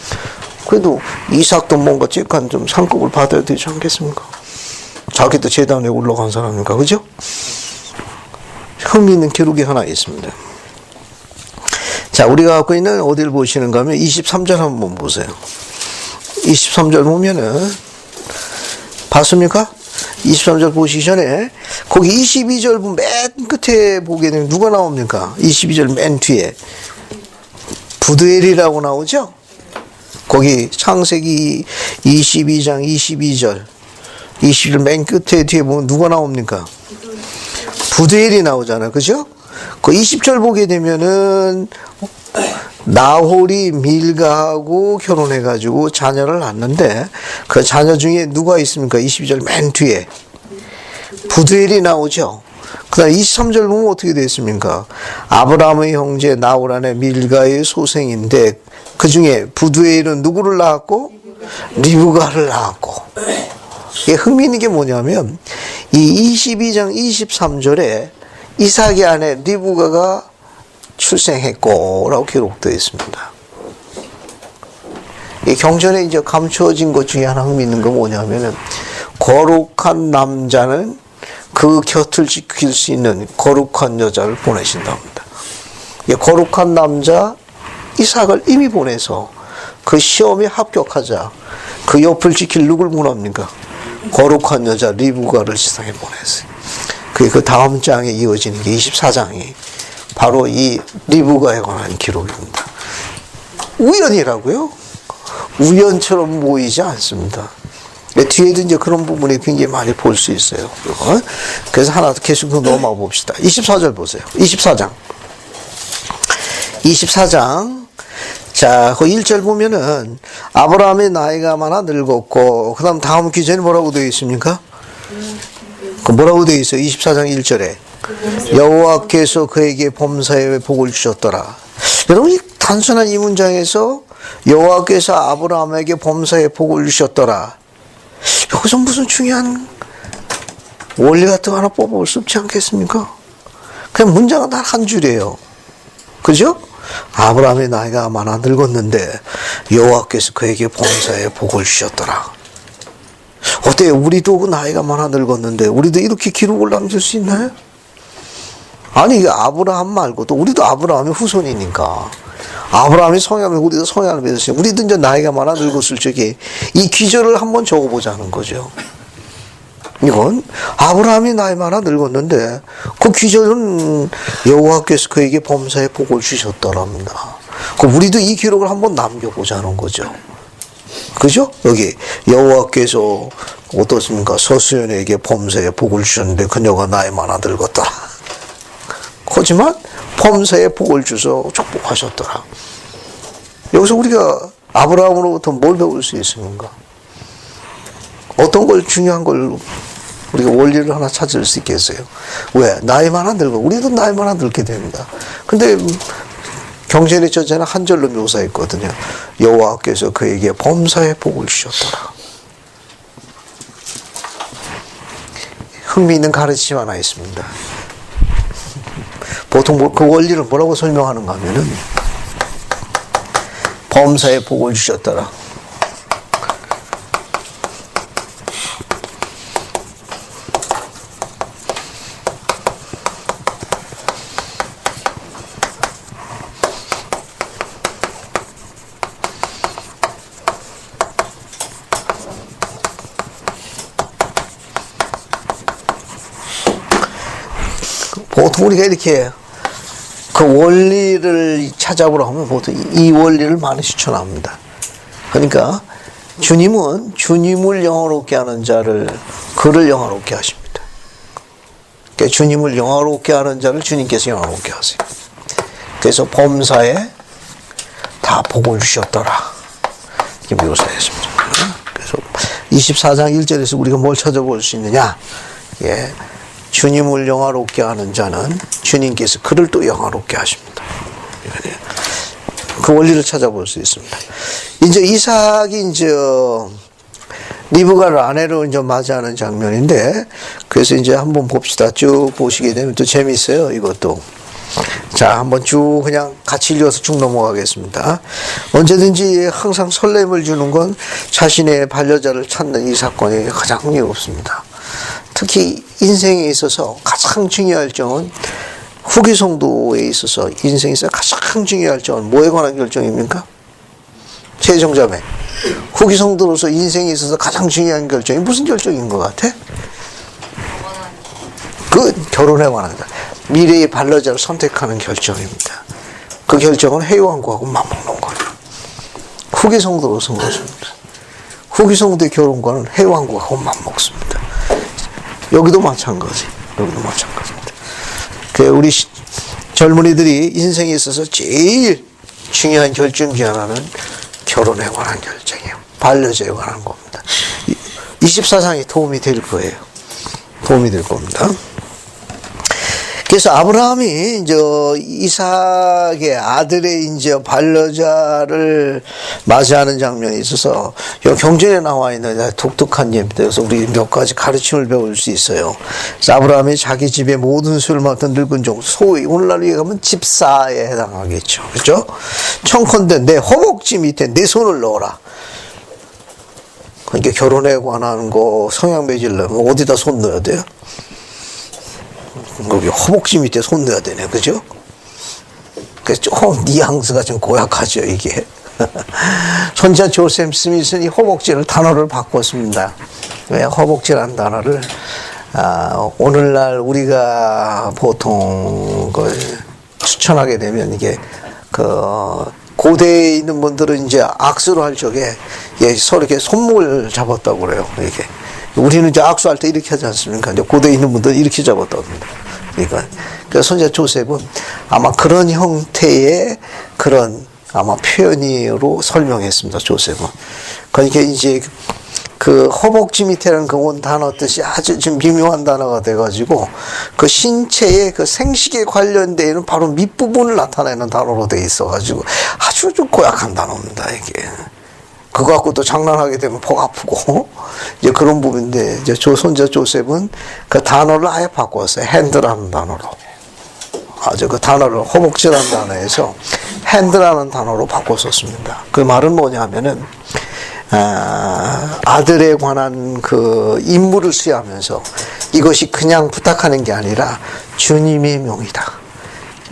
그래도 이삭도 뭔가 찌간 좀 상급을 받아야 되지 않겠습니까? 자기도 제단에 올라간 사람이니까, 그죠? 흥미있는 기록이 하나 있습니다. 자, 우리가 갖고 있는 어디를 보시는가 하면 23절 한번 보세요. 23절 보면은, 봤습니까? 23절 보시기 전에, 거기 22절 맨 끝에 보게 되면 누가 나옵니까? 22절 맨 뒤에. 부드엘이라고 나오죠? 거기 창세기 22장 22절. 20절 맨 끝에 뒤에 보면 누가 나옵니까? 부드엘이 나오잖아요. 그죠? 그 20절 보게 되면은 나홀이 밀가하고 결혼해가지고 자녀를 낳는데 그 자녀 중에 누가 있습니까? 22절 맨 뒤에 부드엘이 나오죠. 그 다음 23절 보면 어떻게 되어 있습니까? 아브라함의 형제 나홀 안에 밀가의 소생인데 그 중에 부드엘은 누구를 낳았고? 리브가를 낳았고. 이게 흥미있는 게 뭐냐면 이 22장 23절에 이삭의 아내 리브가가 출생했고 라고 기록되어 있습니다. 이 경전에 이제 감추어진 것 중에 하나 흥미있는 건 뭐냐면은 거룩한 남자는 그 곁을 지킬 수 있는 거룩한 여자를 보내신답니다. 이 거룩한 남자 이삭을 이미 보내서 그 시험에 합격하자 그 옆을 지킬 누굴 보냅니까? 거룩한 여자 리브가를 세상에 보냈어요. 그 다음 장에 이어지는 게 24장이 바로 이 리브가에 관한 기록입니다. 우연이라고요? 우연처럼 보이지 않습니다. 뒤에도 이제 그런 부분이 굉장히 많이 볼 수 있어요. 그래서 하나 계속 넘어가 봅시다. 24절 보세요. 24장. 자, 그 1절 보면은 아브라함의 나이가 많아 늙었고, 그 다음 기전이 뭐라고 되어 있습니까? 그 뭐라고 되어 있어요? 24장 1절에. 여호와께서 그에게 범사에 복을 주셨더라. 여러분, 이 단순한 이 문장에서 여호와께서 아브라함에게 범사에 복을 주셨더라. 여기서 무슨 중요한 원리 같은 거 하나 뽑아볼 수 없지 않겠습니까? 그냥 문장은 단 한 줄이에요. 그죠? 아브라함의 나이가 많아 늙었는데 여호와께서 그에게 범사에 복을 주셨더라. 어때요? 우리도 그 나이가 많아 늙었는데 우리도 이렇게 기록을 남길 수 있나요? 아니, 이게 아브라함 말고도 우리도 아브라함의 후손이니까 아브라함이 성향을 우리도 성향을 맺었어요. 우리도 이제 나이가 많아 늙었을 적에 이 기절을 한번 적어보자는 거죠. 이건 아브라함이 나이 많아 늙었는데 그 기절은 여호와께서 그에게 범사에 복을 주셨더랍니다. 우리도 이 기록을 한번 남겨보자는 거죠. 그죠? 여기 여호와께서 어떻습니까? 서수연에게 범사에 복을 주셨는데 그녀가 나이 많아 늙었더라. 하지만 범사에 복을 주셔서 축복하셨더라. 여기서 우리가 아브라함으로부터 뭘 배울 수 있습니까? 어떤 걸 중요한 걸 우리가 원리를 하나 찾을 수 있겠어요? 왜? 나이 많아 늙어. 우리도 나이 많아 늙게 됩니다. 근데 경전의 저자는 한 절로 묘사했거든요. 여호와께서 그에게 범사에 복을 주셨더라. 흥미있는 가르침 하나 있습니다. 보통 그 원리를 뭐라고 설명하는가 하면은 범사에 복을 주셨더라. 보통 우리가 이렇게 그 원리를 찾아보라 하면 보통 이 원리를 많이 추천합니다. 그러니까 주님은 주님을 영화롭게 하는 자를 그를 영화롭게 하십니다. 그러니까 주님을 영화롭게 하는 자를 주님께서 영화롭게 하세요. 그래서 범사에 다 복을 주셨더라. 이렇게 묘사했습니다. 그래서 24장 1절에서 우리가 뭘 찾아볼 수 있느냐? 예. 주님을 영화롭게 하는 자는 주님께서 그를 또 영화롭게 하십니다. 그 원리를 찾아볼 수 있습니다. 이제 이삭이 이제 리브가를 아내로 이제 맞이하는 장면인데, 그래서 이제 한번 봅시다. 쭉 보시게 되면 또 재밌어요, 이것도. 자, 한번 쭉 그냥 같이 읽어서 쭉 넘어가겠습니다. 언제든지 항상 설렘을 주는 건 자신의 반려자를 찾는 이 사건이 가장 흥미롭습니다. 특히 인생에 있어서 가장 중요할 점은 후기 성도에 있어서 인생에서 가장 중요할 점은 뭐에 관한 결정입니까? 최정자매. 후기 성도로서 인생에 있어서 가장 중요한 결정이 무슨 결정인 것 같아? 그 결혼에 관한 거. 미래의 반려자를 선택하는 결정입니다. 그 결정은 해왕국하고 맞먹는 거예요. 후기 성도로서는 것입니다. 후기 성도의 결혼과는 해왕국하고 맞먹습니다. 여기도 마찬가지. 여기도 마찬가지입니다. 그 우리 젊은이들이 인생에 있어서 제일 중요한 결정 중 하나는 결혼에 관한 결정이에요. 반려자에 관한 겁니다. 24장이 도움이 될 거예요. 도움이 될 겁니다. 그래서 아브라함이 이제 이삭의 아들의 이제 반려자를 맞이하는 장면이 있어서 이 경전에 나와 있는 독특한 예입니다. 그래서 우리 몇 가지 가르침을 배울 수 있어요. 그래서 아브라함이 자기 집의 모든 수를 맡은 늙은 종, 소위 오늘날로 얘기하면 집사에 해당하겠죠. 그렇죠? 청컨대 내 허벅지 밑에 내 손을 넣어라. 그러니까 결혼에 관한 거 성향 맺으려면 어디다 손 넣어야 돼요? 거기 허벅지 밑에 손 넣어야 되네, 그죠? 그래서 조금 뉘앙스가 좀 고약하죠, 이게. 선지자 조셉 스미스는 이 허벅지를 단어를 바꿨습니다. 왜 허벅지라는 단어를 오늘날 우리가 보통 그 추천하게 되면 이게 그 고대에 있는 분들은 이제 악수를 할 적에 서로 이렇게 손목을 잡았다고 그래요, 이게. 우리는 이제 악수할 때 이렇게 하지 않습니까? 이제 고대에 있는 분들은 이렇게 잡았다고 합니다. 그러니까, 선지자 조셉은 아마 그런 형태의 그런 아마 표현으로 설명했습니다, 조셉은. 그러니까 이제 그 허벅지 밑에라는 그 원 단어 뜻이 아주 좀 미묘한 단어가 돼가지고 그 신체의 그 생식에 관련되어 있는 바로 밑부분을 나타내는 단어로 돼 있어가지고 아주 좀 고약한 단어입니다, 이게. 그거 갖고 또 장난하게 되면 목 아프고, 이제 그런 부분인데, 이제 손자 조셉은 그 단어를 아예 바꿨어요. 핸드라는 단어로. 아주 그 단어를 허벅지라는 단어에서 핸드라는 단어로 바꿨었습니다. 그 말은 뭐냐면은, 아들에 관한 그 임무를 수행하면서 이것이 그냥 부탁하는 게 아니라 주님의 명이다.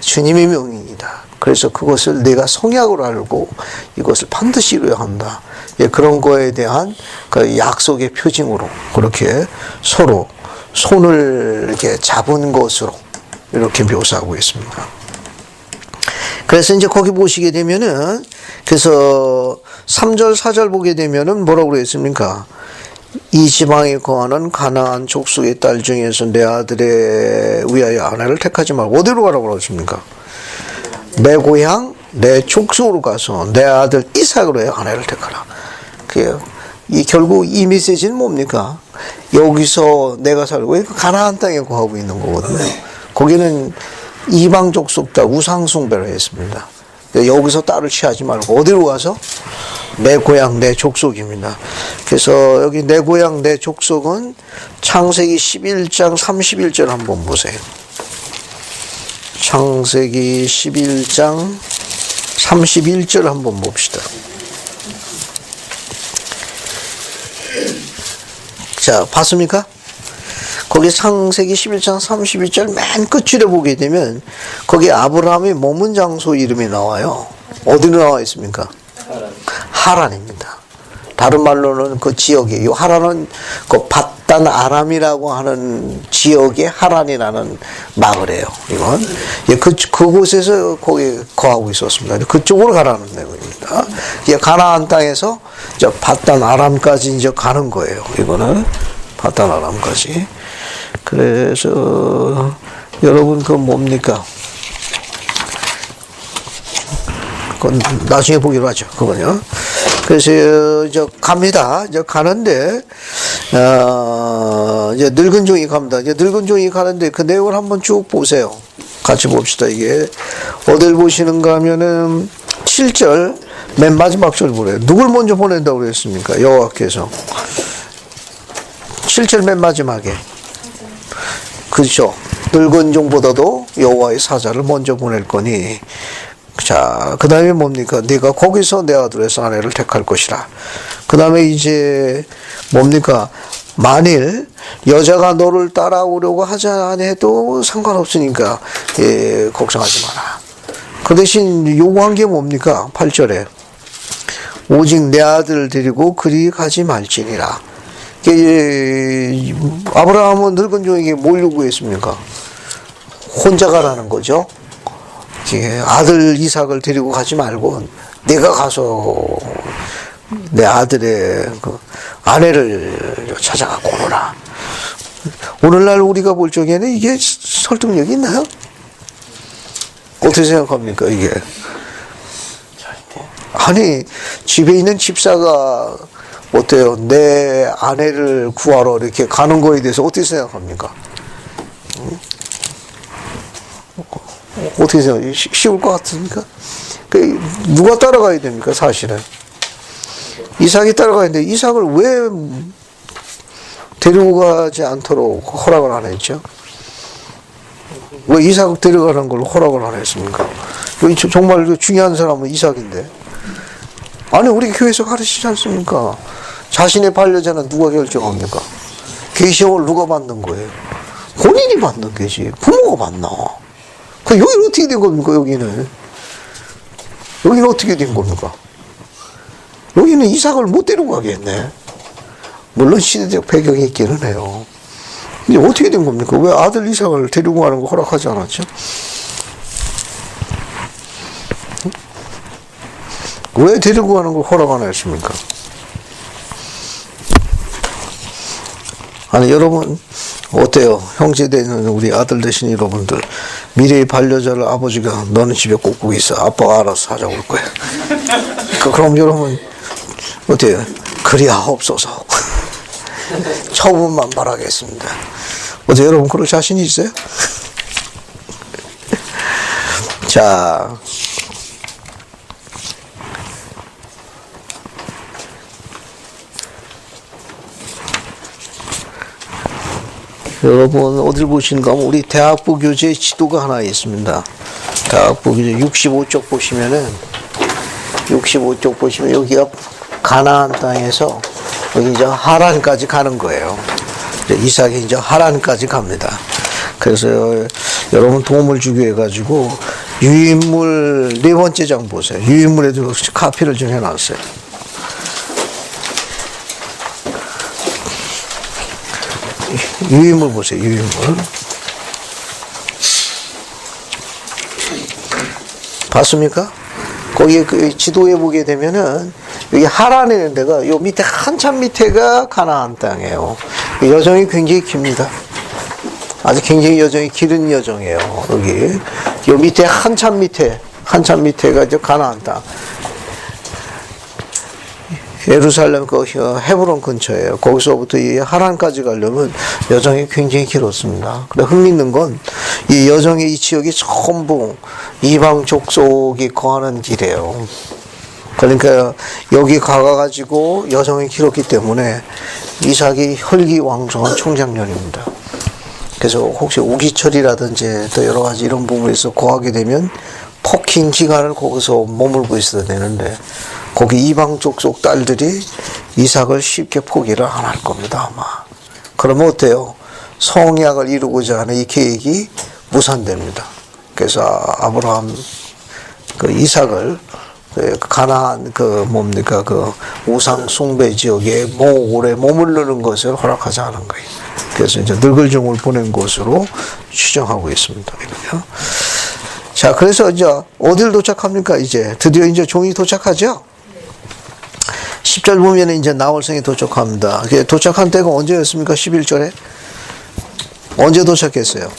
주님의 명이다. 그래서 그것을 내가 성약으로 알고 이것을 반드시 이루어야 한다. 예, 그런 거에 대한 그 약속의 표징으로 그렇게 서로 손을 이렇게 잡은 것으로 이렇게 묘사하고 있습니다. 그래서 이제 거기 보시게 되면은 그래서 3절, 4절 보게 되면은 뭐라고 그랬습니까? 이 지방에 거하는 가나안 족속의 딸 중에서 내 아들에 위하여 아내를 택하지 말고 어디로 가라고 그러십니까? 내 고향, 내 족속으로 가서 내 아들 이삭으로 해 아내를 택하라. 결국 이 메시지는 뭡니까? 여기서 내가 살고 가나안 땅에 거하고 있는 거거든요. 거기는 이방 족속다 우상 숭배를 했습니다. 여기서 딸을 취하지 말고 어디로 가서? 내 고향, 내 족속입니다. 그래서 여기 내 고향, 내 족속은 창세기 11장 31절 한번 보세요. 창세기 11장 31절 한번 봅시다. 자, 봤습니까? 거기 창세기 11장 31절 맨 끝줄에 보게 되면 거기 아브라함이 머문 장소 이름이 나와요. 어디로 나와 있습니까? 하란입니다. 다른 말로는 그 지역이, 요 하란은 그 밧단 아람이라고 하는 지역의 하란이라는 마을이에요. 이건 그곳에서 거기 거하고 있었습니다. 그쪽으로 가라는 내용입니다. 이게 가나안 땅에서 저 밧단 아람까지 이제 가는 거예요. 이거는 밧단 아람까지. 그래서 여러분 그 뭡니까? 그건 나중에 보기로 하죠. 그거요. 그래서 이제 갑니다. 이제 가는데 이제 늙은 종이 갑니다. 이제 늙은 종이 가는데 그 내용을 한번 쭉 보세요. 같이 봅시다. 이게 어딜 보시는가 하면은 7절 맨 마지막 절 보래요. 누굴 먼저 보낸다고 그랬습니까? 여호와께서 7절 맨 마지막에 그렇죠. 늙은 종보다도 여호와의 사자를 먼저 보낼 거니 자, 그 다음에 뭡니까? 네가 거기서 내 아들에서 아내를 택할 것이라. 그 다음에 이제 뭡니까? 만일 여자가 너를 따라오려고 하지 않아도 상관없으니까 걱정하지 마라. 그 대신 요구한 게 뭡니까? 8절에 오직 내 아들을 데리고 그리 가지 말지니라. 아브라함은 늙은 종에게 뭘 요구했습니까? 혼자 가라는 거죠. 아들 이삭을 데리고 가지 말고 내가 가서 내 아들의 그 아내를 찾아갖고 오너라. 오늘날 우리가 볼 적에는 이게 설득력이 있나요? 어떻게 생각합니까 이게? 아니 집에 있는 집사가 어때요? 내 아내를 구하러 이렇게 가는 거에 대해서 어떻게 생각합니까? 어떻게 생각해요? 쉬울 것 같습니까? 누가 따라가야 됩니까, 사실은? 이삭이 따라가야 되는데, 이삭을 왜 데리고 가지 않도록 허락을 안 했죠? 왜 이삭 데려가는 걸 허락을 안 했습니까? 정말 중요한 사람은 이삭인데. 아니, 우리 교회에서 가르치지 않습니까? 자신의 반려자는 누가 결정합니까? 계시형을 누가 받는 거예요? 본인이 받는 게지. 부모가 받나? 여기는 어떻게 된 겁니까, 여기는? 여기는 어떻게 된 겁니까? 여기는 이삭을 못 데리고 가겠네. 물론 시대적 배경이 있기는 해요. 근데 어떻게 된 겁니까? 왜 아들 이삭을 데리고 가는 거 허락하지 않았죠? 왜 데리고 가는 걸 허락 안 했습니까? 아니, 여러분, 어때요? 형제 되는 우리 아들 되신 여러분들, 미래의 반려자를 아버지가 너는 집에 꼭 있어. 아빠가 알아서 찾아올 거야. 그럼 여러분, 어때요? 그리하옵소서. 처분만 바라겠습니다. 어때 여러분, 그럴 자신이 있어요? 자. 여러분 어딜 보시는가 하면 우리 대학부 교재 지도가 하나 있습니다. 대학부 교재 65쪽 보시면은 65쪽 보시면 여기가 가나안 땅에서 여기 이제 하란까지 가는 거예요. 이삭이 이제 하란까지 갑니다. 그래서 여러분 도움을 주기 위해 가지고 유인물 4번째 장 보세요. 유인물에도 카피를 좀 해놨어요. 유인물 보세요. 유인물. 봤습니까? 거기 그 지도에 보게 되면은 여기 하란에 있는 데가 요 밑에 한참 밑에가 가나안 땅이에요. 여정이 굉장히 깁니다. 아주 굉장히 여정이 길은 여정이에요. 여기 요 밑에 한참 밑에가 이제 가나안 땅. 예루살렘 그 헤브론 근처예요. 거기서부터 이 하란까지 가려면 여정이 굉장히 길었습니다. 근데 흥미있는 건 이 여정의 이 지역이 전부 이방 족속이 거하는 길이에요. 그러니까 여기 가가지고 여정이 길었기 때문에 이삭이 혈기왕성한 총장년입니다. 그래서 혹시 우기철이라든지 또 여러 가지 이런 부분에서 거하게 되면 폭행 기간을 거기서 머물고 있어야 되는데 거기 이방 족속 딸들이 이삭을 쉽게 포기를 안 할 겁니다, 아마. 그러면 어때요? 성약을 이루고자 하는 이 계획이 무산됩니다. 그래서 아브라함 그 이삭을 가나안 그 우상 숭배 지역에 오래 머무르는 것을 허락하지 않은 거예요. 그래서 이제 늙을 종을 보낸 것으로 추정하고 있습니다. 자, 그래서 이제 어딜 도착합니까? 이제 드디어 이제 종이 도착하죠. 10절 보면 이제 나홀성이 도착합니다. 도착한 때가 언제였습니까? 11절에 언제 도착했어요?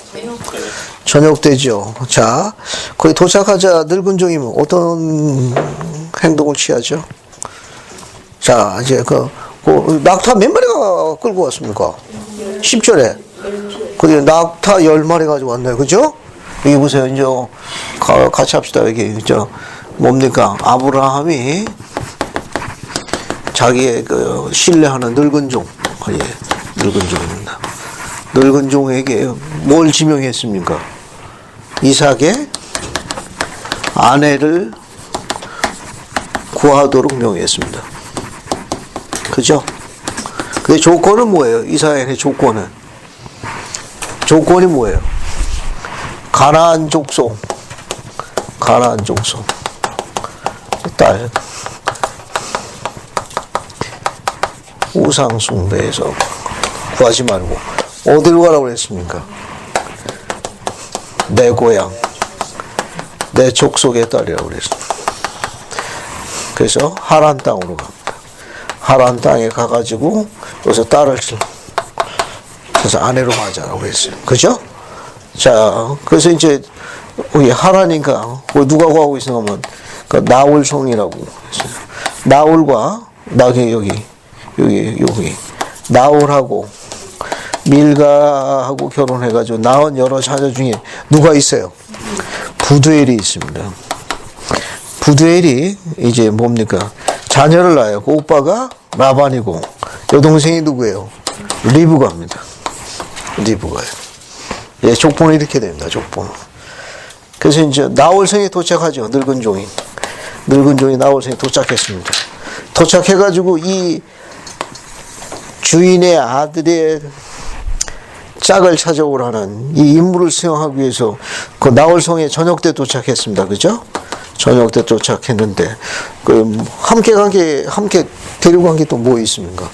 저녁 때죠. 자, 거기 도착하자 늙은 종이면 어떤 행동을 취하죠? 자, 이제 그 낙타 몇 마리가 끌고 왔습니까? 10절에. 근데 낙타 10마리 가지고 왔네요. 그죠? 여기 보세요. 이제 같이 합시다. 여기, 뭡니까? 아브라함이 자기의 그 신뢰하는 늙은 종. 예, 늙은 종입니다. 늙은 종에게 뭘 지명했습니까? 이삭의 아내를 구하도록 명했습니다. 그죠? 근데 조건은 뭐예요? 이삭의 조건은? 조건이 뭐예요? 가나안 족속. 가나안 족속. 딸. 우상 숭배에서 구하지 말고 어디로 가라고 그랬습니까? 내 고향, 내 족속의 딸이라고 그랬습니다. 그래서 하란 땅으로 갑니다. 하란 땅에 가가지고 여기서 딸을 그래서 아내로 맞아라고 했어요. 그죠? 자, 그래서 이제 하라니까 누가 구하고 있으면 그 나홀성이라고 했어요. 나홀과 여기 나홀하고 밀가하고 결혼해가지고 낳은 여러 자녀 중에 누가 있어요? 부두엘이 있습니다. 부두엘이 이제 뭡니까? 자녀를 낳아요. 그 오빠가 라반이고 여동생이 누구예요? 리브가입니다. 리브가요. 예, 족보는 이렇게 됩니다. 족보는. 그래서 이제 나홀성에 도착하죠. 늙은 종이 나홀성에 도착했습니다. 도착해가지고 이 주인의 아들의 짝을 찾아오라는 이 임무를 수행하기 위해서 그 나홀성에 저녁 때 도착했습니다. 그죠? 저녁 때 도착했는데 함께 데리고 간 게 또 뭐 있습니까?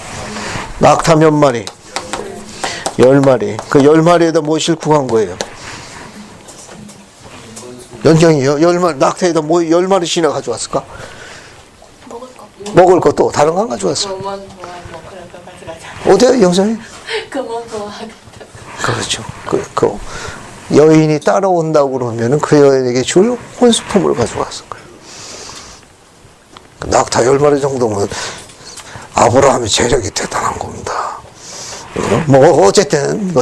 낙타 몇 마리? 10마리. 그 10마리에다 뭐 싣고 간 거예요? 연경이요? 10마리, 낙타에다 뭐 10마리씩이나 가져왔을까? 먹을 거 또 다른 거 안 가져왔어? 그런 거 가져가자. 어때요, 영상이? 그만 좋아하겠다. 그렇죠. 그 여인이 따라온다고 그러면은 그 여인에게 줄 혼수품을 가져왔을 거예요. 낙타 10마리 정도면 아브라함의 재력이 대단한 겁니다. 뭐 어쨌든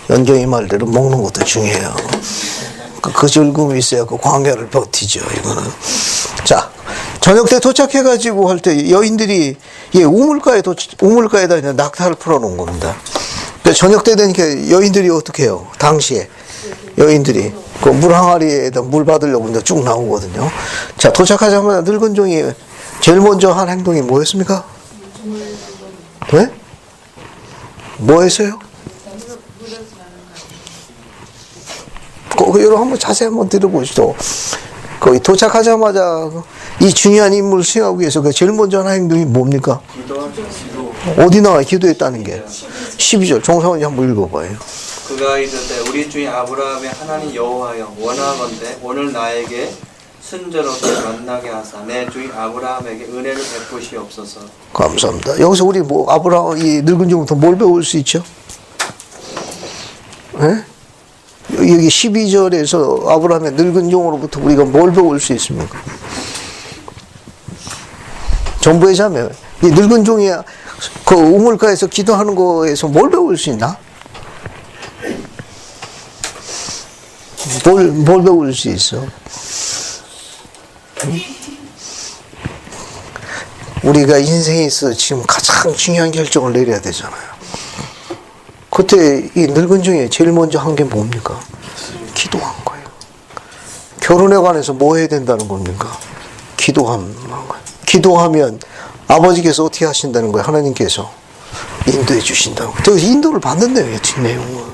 연경이 말대로 먹는 것도 중요해요. 그 즐거움이 있어야 그 광야를 버티죠. 이거는. 자, 저녁 때 도착해가지고 할 때 여인들이 우물가에다 그냥 낙타를 풀어놓은 겁니다. 그러니까 저녁 때 되니까 여인들이 어떻게 해요? 당시에 여인들이 그 물 항아리에다 물 받으려고 이제 쭉 나오거든요. 자, 도착하자마자 늙은 종이 제일 먼저 한 행동이 뭐였습니까? 네? 뭐 했어요? 여러분 한번 자세히 한번 들어보시죠. 거기 도착하자마자 이 중요한 임무를 수행하기 위해서 그 제일 먼저 하는 행동이 뭡니까? 어디 나와요? 기도했다는 게 12절 정상원이 한번 읽어봐요. 그가 이르되 우리 주인 아브라함의 하나님 여호와여 원하건대 오늘 나에게 순전하게 만나게 하사 내 주인 아브라함에게 은혜를 베푸시옵소서. 감사합니다. 여기서 우리 뭐 아브라함 이 늙은 종부터 뭘 배울 수 있죠? 네? 여기 12절에서 아브라함의 늙은 종으로부터 우리가 뭘 배울 수 있습니까? 전부의 자매, 이 늙은 종이 그 우물가에서 기도하는 거에서 뭘 배울 수 있나? 뭘 배울 수 있어? 우리가 인생에 있어 지금 가장 중요한 결정을 내려야 되잖아요. 그때 이 늙은 중에 제일 먼저 한 게 뭡니까? 기도한 거예요. 결혼에 관해서 뭐 해야 된다는 겁니까? 기도하는 거예요. 기도하면 아버지께서 어떻게 하신다는 거예요? 하나님께서 인도해 주신다고. 또 인도를 받는 내용이에요. 뒷내용은.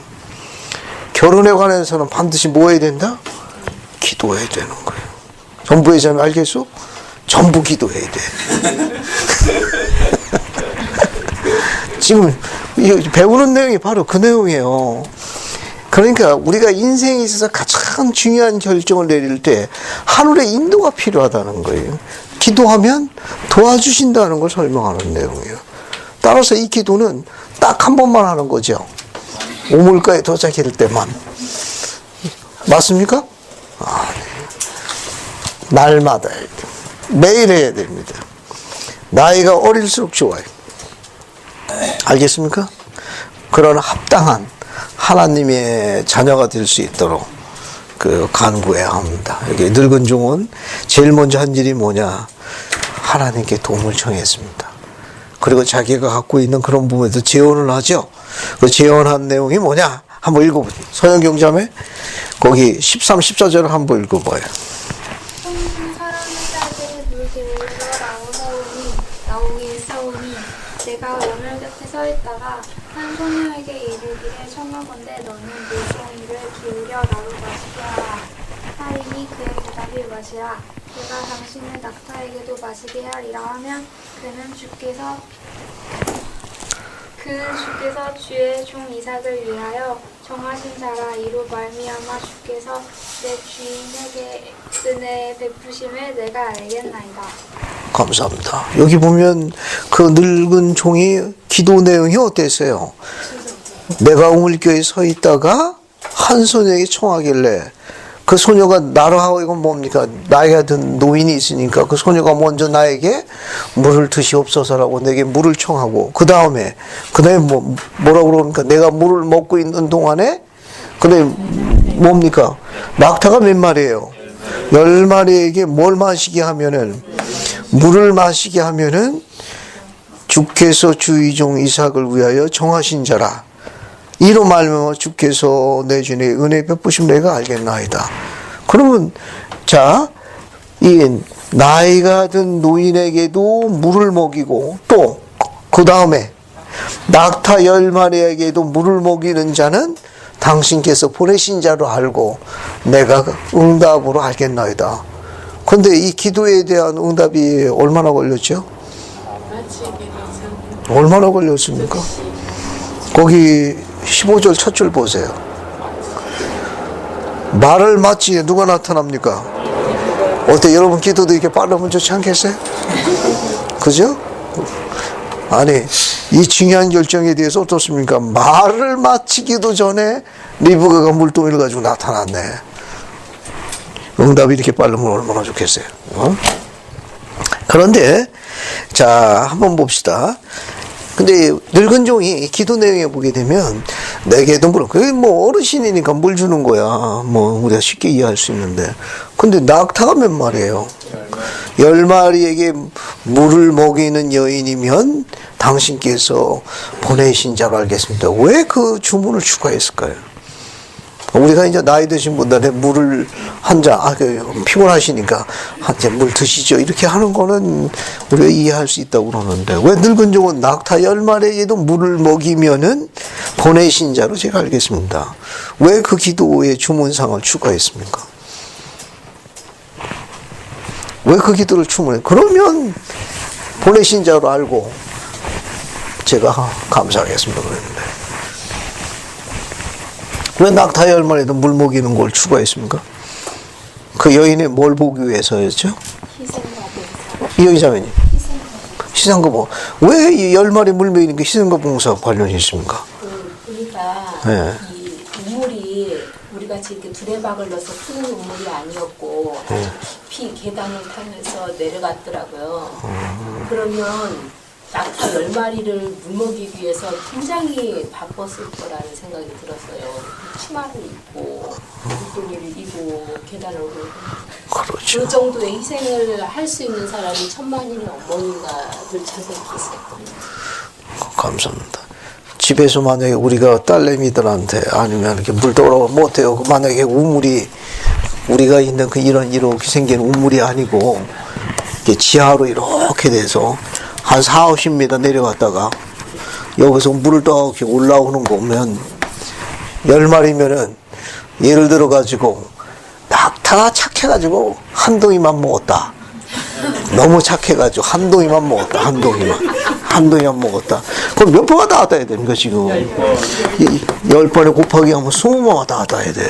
결혼에 관해서는 반드시 뭐 해야 된다? 기도해야 되는 거예요. 전부의 자매 알겠어? 전부 기도해야 돼. 지금 배우는 내용이 바로 그 내용이에요. 그러니까 우리가 인생에 있어서 가장 중요한 결정을 내릴 때 하늘의 인도가 필요하다는 거예요. 기도하면 도와주신다는 걸 설명하는 내용이에요. 따라서 이 기도는 딱 한 번만 하는 거죠. 우물가에 도착할 때만. 맞습니까? 날마다 해야 돼요. 매일 해야 됩니다. 나이가 어릴수록 좋아요. 알겠습니까? 그런 합당한 하나님의 자녀가 될 수 있도록 간구해야 합니다. 여기 늙은 종은 제일 먼저 한 일이 뭐냐? 하나님께 도움을 청했습니다. 그리고 자기가 갖고 있는 그런 부분에서 재혼을 하죠. 그 재혼한 내용이 뭐냐? 한번 읽어보세요. 서영경 자매, 거기 13, 14절을 한번 읽어봐요. 사람의 딸들이 물길로 나오니 싸우니 내가 오늘 곁에 서 있다가 한 소녀에게 이르기를 청하건대 너는 물송이를 기울여 나로 마시게 하라. 하리니 그의 대답이 마시라. 내가 당신의 낙타에게도 마시게 하리라 하면 그는 주께서 주의 종 이삭을 위하여 정하신 자라. 이로 말미암아 주께서 내 주인에게 은혜의 베푸심을 내가 알겠나이다. 감사합니다. 여기 보면 그 늙은 종이 기도 내용이 어땠어요? 내가 우물교에 서 있다가 한 소녀에게 청하길래 그 소녀가 나로 하고 이건 뭡니까? 나이가 든 노인이 있으니까 그 소녀가 먼저 나에게 물을 드시옵소서라고 내게 물을 청하고 그 다음에 뭐라고 그러니까 내가 물을 먹고 있는 동안에 근데 뭡니까? 낙타가 몇 마리예요? 10마리에게 뭘 마시게 하면은 물을 마시게 하면은 주께서 주의 종 이삭을 위하여 정하신 자라. 이로 말미암아 주께서 내 주의 은혜 베푸심 내가 알겠나이다. 그러면 자, 이 나이가 든 노인에게도 물을 먹이고 또 그 다음에 낙타 10마리에게도 물을 먹이는 자는 당신께서 보내신 자로 알고 내가 응답으로 알겠나이다. 그런데 이 기도에 대한 응답이 얼마나 걸렸죠? 얼마나 걸렸습니까? 거기 15절 첫 줄 보세요. 말을 마치 누가 나타납니까? 어때? 여러분 기도도 이렇게 빠르면 좋지 않겠어요? 그죠? 아니, 이 중요한 결정에 대해서 어떻습니까? 말을 마치기도 전에 리브가가 물동이를 가지고 나타났네. 응답이 이렇게 빠르면 얼마나 좋겠어요? 그런데 자, 한번 봅시다. 근데 늙은 종이 기도 내용에 보게 되면 내게도 물을 그게 뭐 어르신이니까 물 주는 거야. 뭐 우리가 쉽게 이해할 수 있는데. 근데 낙타가 몇 마리예요? 10마리에게 물을 먹이는 여인이면 당신께서 보내신 자로 알겠습니다. 왜 그 주문을 추가했을까요? 우리가 이제 나이 드신 분들한테 물을 한 잔, 피곤하시니까 한 잔 물 드시죠. 이렇게 하는 거는 우리가 이해할 수 있다고 그러는데, 왜 늙은 종은 낙타 10마리에도 물을 먹이면은 보내신 자로 제가 알겠습니다. 왜 그 기도의 주문상을 추가했습니까? 왜 그 기도를 주문해? 그러면 보내신 자로 알고 제가 감사하겠습니다. 그랬는데. 왜 낙타 10마리에도 물 먹이는 걸 추가했습니까? 그 여인이 뭘 보기 위해서였죠? 이여기 자매님. 희생과 봉사. 왜 이 10마리 물 먹이는 게 희생과 봉사 관련이 있습니까? 우리가 네. 이 우물이 우리가 이렇게 두레박을 넣어서 푸는 우물이 아니었고 깊이 계단을 타면서 내려갔더라고요. 그러면 낙타 10마리를 물먹이기 위해서 굉장히 바빴을 거라는 생각이 들었어요. 치마를 입고 물동이를 입고 계단을 오르고 그렇죠. 그 정도의 희생을 할 수 있는 사람이 천만인의 어머니가 늘 자생했었거든요. 감사합니다. 집에서 만약에 우리가 딸내미들한테 아니면 이렇게 물 떠오르면 못해요. 만약에 우물이 우리가 있는 그 이렇게 생긴 우물이 아니고 이렇게 지하로 이렇게 돼서 한 4, 50m 내려갔다가 여기서 물을 떠 이렇게 올라오는 거 보면 10마리면은 예를 들어 가지고 낙타가 착해가지고 한 동이만 먹었다. 너무 착해가지고 한 동이만 먹었다. 한 동이만 먹었다. 그럼 몇 번 왔다 갔다 해야 됩니까 지금? 10번에 곱하기 하면 20번 왔다 갔다 해야 돼.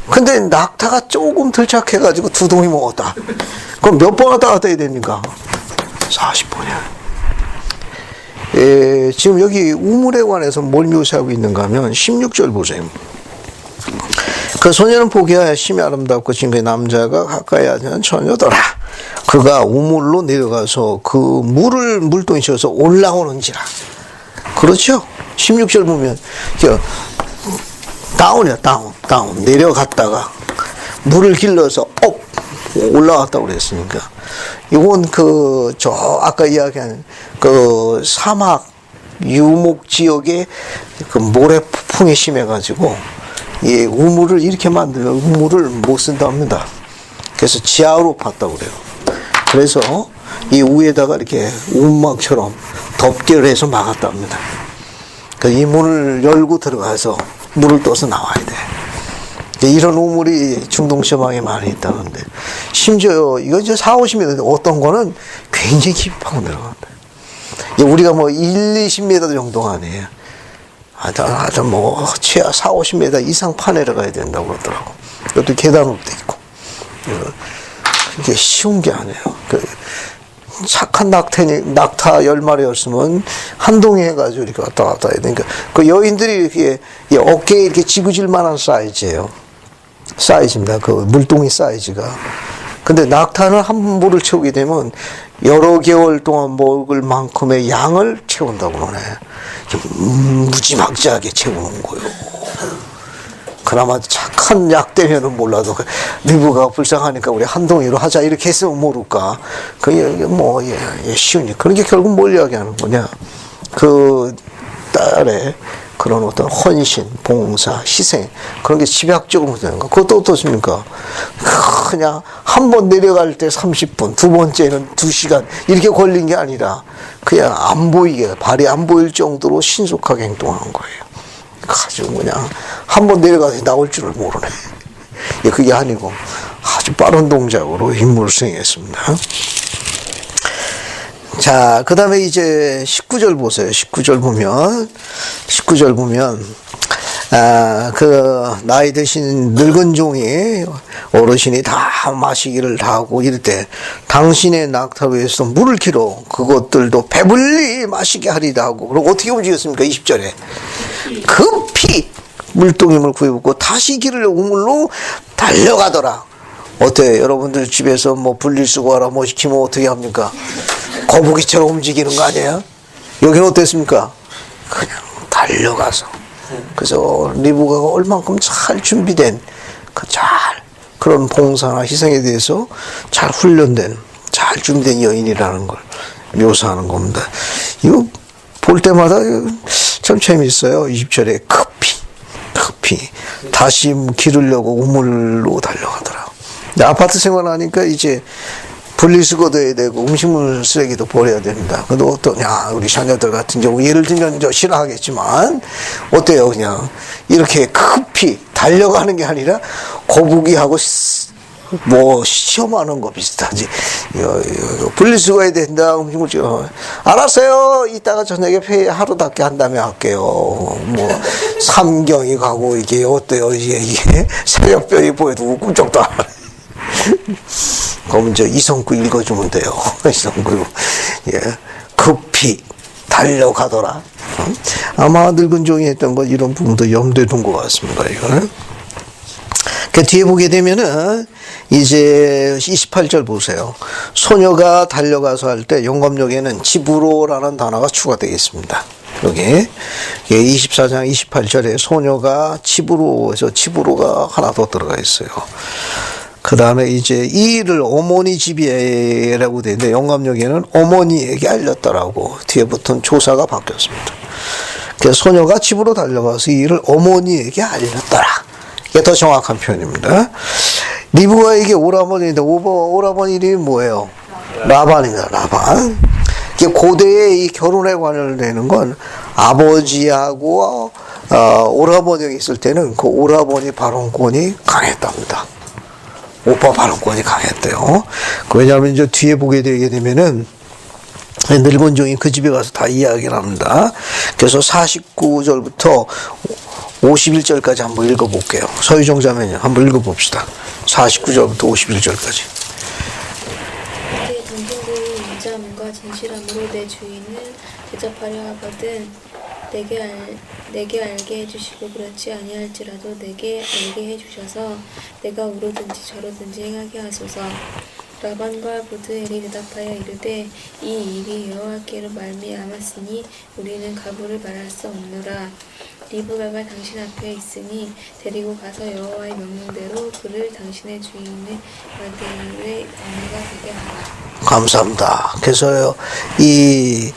근데 낙타가 조금 덜 착해가지고 2동이 먹었다. 그럼 몇 번 왔다 갔다 해야 됩니까? 40번이야. 지금 여기 우물에 관해서 뭘 묘사하고 있는가 하면 16절 보세요. 그 소녀는 보기에 심히 아름답고 지금 그 남자가 가까이 하는 처녀더라. 그가 우물로 내려가서 그 물을 물동이 씌워서 올라오는지라. 그렇죠? 16절 보면 다운이야, 다운. 내려갔다가 물을 길러서 올라왔다고 그랬으니까. 이건 아까 이야기한 그 사막 유목 지역에 그 모래폭풍이 심해가지고 이 우물을 이렇게 만들면 우물을 못 쓴답니다. 그래서 지하로 팠다고 그래요. 그래서 이 위에다가 이렇게 움막처럼 덮개를 해서 막았답니다. 이 문을 열고 들어가서 물을 떠서 나와야 돼. 이런 우물이 중동시방에 많이 있다는데, 심지어 이거 이제 40-50m, 어떤 거는 굉장히 깊이 파고 내려간다. 우리가 뭐 1-20m 정도가 아니에요. 하여튼 뭐 최하 40-50m 이상 파 내려가야 된다고 그러더라고. 이것도 계단으로 돼 있고. 이게 쉬운 게 아니에요. 착한 낙타 10마리였으면 한 동에 해가지고 이렇게 왔다 갔다 해야 되니까, 그 여인들이 이렇게 어깨에 이렇게 지그질 만한 사이즈입니다. 그 물동이 사이즈가. 근데 낙타는 한 번 물을 채우게 되면 여러 개월 동안 먹을 만큼의 양을 채운다고 그러네. 무지막지하게 채우는 거예요. 그나마 착한 약대면은 몰라도, 리브가 불쌍하니까 우리 한 동이로 하자 이렇게 했으면 모를까. 쉬우니. 그런 게 결국 뭘 이야기하는 거냐. 그 딸의 그런 어떤 헌신, 봉사, 희생, 그런 게 집약적으로 되는 거. 그것도 어떻습니까? 그냥 한 번 내려갈 때 30분, 두 번째는 2시간, 이렇게 걸린 게 아니라 그냥 안 보이게, 발이 안 보일 정도로 신속하게 행동하는 거예요. 아주 그냥 한 번 내려가서 나올 줄을 모르네. 그게 아니고 아주 빠른 동작으로 임무를 수행했습니다. 자, 그 다음에 이제 19절 보세요. 19절 보면, 그, 나이 드신 늙은 종이 어르신이 다 마시기를 다 하고 이럴 때, 당신의 낙타로 해서 물을 길어 그것들도 배불리 마시게 하리다 하고, 그리고 어떻게 움직였습니까? 20절에. 급히 물동임을 구해붓고 다시 길을 우물로 달려가더라. 어때? 여러분들 집에서 뭐 분리수거 하라 뭐 시키면 어떻게 합니까? 거북이처럼 움직이는 거 아니에요? 여기는 어땠습니까? 그냥 달려가서. 그래서 리브가가 얼만큼 잘 준비된, 그런 봉사나 희생에 대해서 잘 훈련된, 잘 준비된 여인이라는 걸 묘사하는 겁니다. 이거 볼 때마다 참 재밌어요. 20절에 급히 다시 기르려고 우물로 달려가더라. 아파트 생활하니까 이제 분리수거도 해야 되고 음식물 쓰레기도 버려야 됩니다. 근데 어떠냐, 우리 자녀들 같은 경우, 예를 들면 저 싫어하겠지만 어때요? 그냥 이렇게 급히 달려가는 게 아니라 거북이하고 뭐 시험하는 거 비슷하지. 분리수거 해야 된다, 음식물 알았어요. 이따가 저녁에 회의 하루답게 한 다음에 할게요. 뭐 삼경이 가고 이게 어때요? 이게 새벽별이 보여도 꿈쩍도 안 하네. 그럼 이성구 읽어주면 돼요. 이성구. 급히 달려가더라. 아마 늙은 종이 했던 것, 이런 부분도 염두에 둔 것 같습니다. 이거는. 그 뒤에 보게 되면은 이제 28절 보세요. 소녀가 달려가서 할 때 영감역에는 집으로라는 단어가 추가되어 있습니다. 여기 24장 28절에 소녀가 집으로에서 집으로가 하나 더 들어가 있어요. 그 다음에 이제 이 일을 어머니 집이라고 되어 있는데, 영감역에는 어머니에게 알렸다라고 뒤에 붙은 조사가 바뀌었습니다. 그래서 소녀가 집으로 달려가서 이 일을 어머니에게 알렸더라. 이게 더 정확한 표현입니다. 리브가에게 오라버니인데, 오라버니 이름이 뭐예요? 라반입니다. 라반. 이게 고대의 이 결혼에 관련되는 건 아버지하고 오라버니가 있을 때는 그 오라버니 발언권이 강했답니다. 오빠 발언권이 강했대요. 왜냐하면 이제 뒤에 보게 되게 되면은 늙은 종이 그 집에 가서 다 이야기를 합니다. 그래서 49절부터 51절까지 한번 읽어볼게요. 서유정 자매님 한번 읽어봅시다. 49절부터 51절까지. 그때 동생들이 인자함과 진실함으로 내 주인은 대접하려 하거든 내게 알게 해주시고 그렇지 아니할지라도 내게 알게 해주셔서 내가 우로든지 저로든지 행하게 하소서. 라반과 부드엘이 대답하여 이르되 이 일이 여호와께로 말미암았으니 우리는 가부를 말할 수 없노라. 리브가가 당신 앞에 있으니 데리고 가서 여호와의 명령대로 그를 당신의 주인의 아들의 아내가 되게 하라. 감사합니다. 그래서 이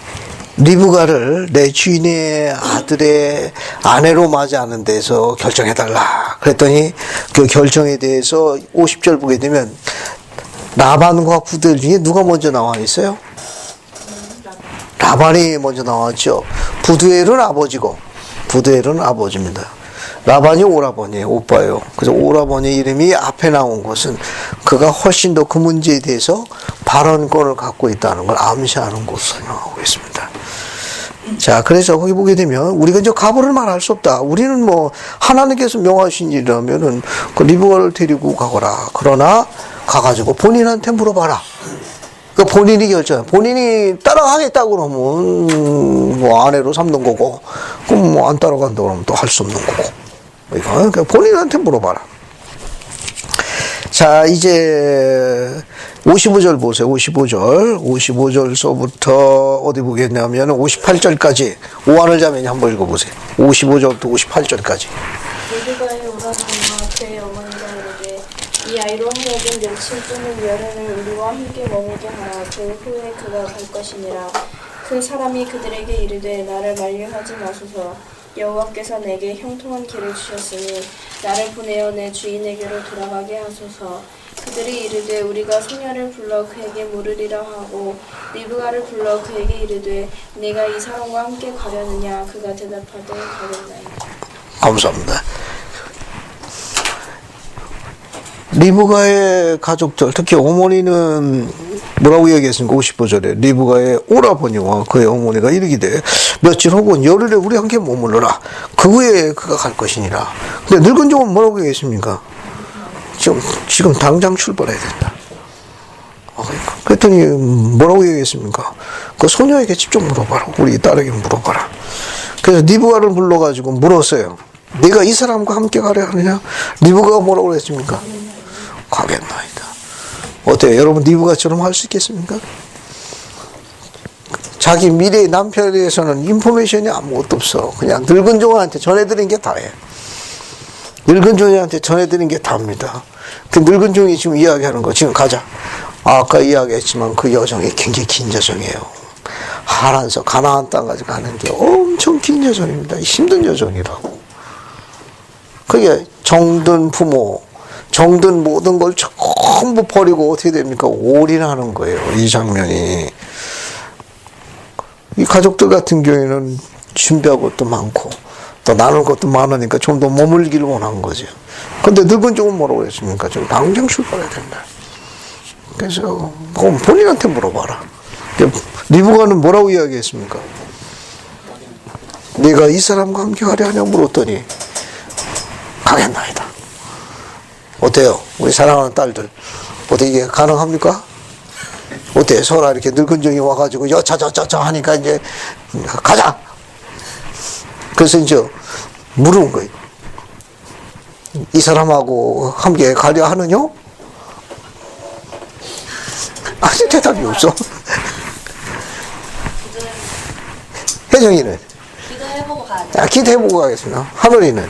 리브가를 내 주인의 아들의 아내로 맞이하는 데서 결정해달라. 그랬더니 그 결정에 대해서 50절 보게 되면 라반과 부들 중에 누가 먼저 나와 있어요? 라반이 먼저 나왔죠. 부두엘은 아버지고 부두엘은 아버지입니다. 라반이 오라버니에요. 오빠예요. 그래서 오라버니 이름이 앞에 나온 것은 그가 훨씬 더 그 문제에 대해서 발언권을 갖고 있다는 걸 암시하는 것을 설명하고 있습니다. 자, 그래서 거기 보게 되면 우리가 이제 가부를 말할 수 없다. 우리는 뭐 하나님께서 명하신 일이라면은 그 리브가를 데리고 가거라. 그러나 가가지고 본인한테 물어봐라. 그 본인이 결정. 본인이 따라가겠다 그러면 뭐 아내로 삼는 거고, 그럼 뭐 안 따라간다 그러면 또 할 수 없는 거고. 그러니까 본인한테 물어봐라. 자, 이제 55절 보세요. 55절서부터 어디 보겠냐면 58절까지 오한을 자매니 한번 읽어보세요. 55절부터 58절까지. 리브가의 오라버니와 그의 어머니가 이르되 이 아이로 하여금 며칠 또는 열흘을 우리와 함께 머물게 하라. 그 후에 그가 갈 것이니라. 그 사람이 그들에게 이르되 나를 만류하지 마소서. 여호와께서 내게 형통한 길을 주셨으니 나를 보내어 내 주인에게로 돌아가게 하소서. 그들이 이르되 우리가 소녀를 불러 그에게 물으리라 하고 리브가를 불러 그에게 이르되 네가 이 사람과 함께 가려느냐. 그가 대답하되 가겠나이다. 감사합니다. 리브가의 가족들, 특히 어머니는 뭐라고 얘기했습니까? 55절에 리브가의 오라버니와 그의 어머니가 이르기되 며칠 혹은 열흘에 우리 함께 머물러라. 그 후에 그가 갈 것이니라. 근데 늙은 종은 뭐라고 얘기했습니까? 지금 당장 출발해야 된다. 그랬더니 뭐라고 얘기했습니까? 그 소녀에게 직접 물어봐라. 우리 딸에게 물어봐라. 그래서 리브가를 불러가지고 물었어요. 네가 이 사람과 함께 가려 하느냐? 리브가가 뭐라고 그랬습니까? 가겠나이다. 어때요? 여러분 리브가처럼 할 수 있겠습니까? 자기 미래의 남편에 대해서는 인포메이션이 아무것도 없어. 그냥 늙은 종한테 전해드린 게 다예요. 늙은 종한테 전해드린 게 다입니다. 그 늙은 종이 지금 이야기하는 거 지금 가자. 아까 이야기했지만 그 여정이 굉장히 긴 여정이에요. 하란서 가나안 땅까지 가는 게 엄청 긴 여정입니다. 힘든 여정이라고. 그게 정든 부모, 정든 모든 걸 전부 버리고 어떻게 됩니까? 올인하는 거예요. 이 장면이. 이 가족들 같은 경우에는 준비할 것도 많고 또 나눌 것도 많으니까 좀 더 머물기를 원한 거죠. 근데 늙은 쪽은 뭐라고 했습니까? 좀 당장 출발해야 된다. 그래서 본인한테 물어봐라. 리브가는 뭐라고 이야기했습니까? 네가 이 사람과 함께 가려 하냐 물었더니 가겠나이다. 어때요? 우리 사랑하는 딸들 어떻게 이게 가능합니까? 어때? 서로 이렇게 늙은 종이 와가지고 여차저차저 하니까 이제 가자. 그래서 이제 물은 거예요. 이 사람하고 함께 가려 하느냐? 아직 대답이 없어. 혜정이는? 기도해보고 가야죠. 기도해보고 가겠습니다. 하늘이는?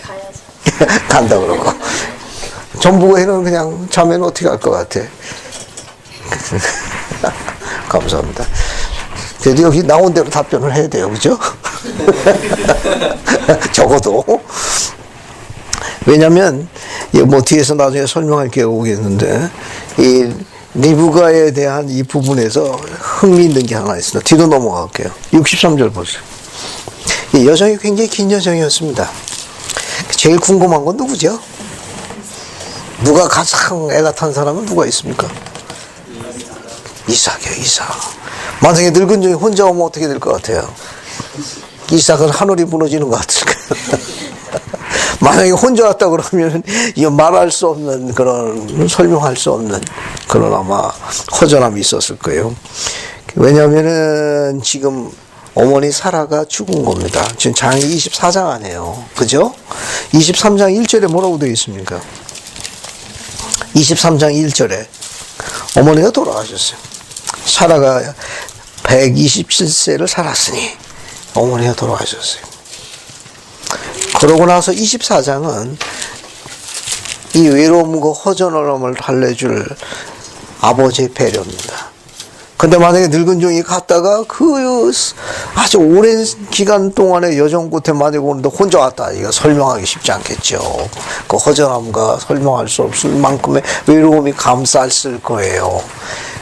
가야죠. 간다 그러고. 전부고에는 그냥 자매는 어떻게 할 것 같아? 감사합니다. 그래도 여기 나온 대로 답변을 해야 돼요. 그죠? 적어도. 왜냐면, 뭐 뒤에서 나중에 설명할 게 오겠는데, 이 리브가에 대한 이 부분에서 흥미있는 게 하나 있습니다. 뒤로 넘어갈게요. 63절 보세요. 이 여정이 굉장히 긴 여정이었습니다. 제일 궁금한 건 누구죠? 누가 가장 애가 탄 사람은 누가 있습니까? 이삭이요, 이삭. 만약에 늙은 종이 혼자 오면 어떻게 될 것 같아요? 이삭은 하늘이 무너지는 것 같을까요? 만약에 혼자 왔다 그러면 이거 말할 수 없는 그런 설명할 수 없는 그런 아마 허전함이 있었을 거예요. 왜냐면은 지금 어머니 사라가 죽은 겁니다. 지금 장이 24장 안에요. 그죠? 23장 1절에 뭐라고 되어 있습니까? 23장 1절에 어머니가 돌아가셨어요. 사라가 127세를 살았으니 어머니가 돌아가셨어요. 그러고 나서 24장은 이 외로움과 허전함을 달래줄 아버지의 배려입니다. 근데 만약에 늙은 종이 갔다가 그 아주 오랜 기간 동안에 여정 끝에 만약에 오는데 혼자 왔다. 이거 설명하기 쉽지 않겠죠. 그 허전함과 설명할 수 없을 만큼의 외로움이 감쌌을 거예요.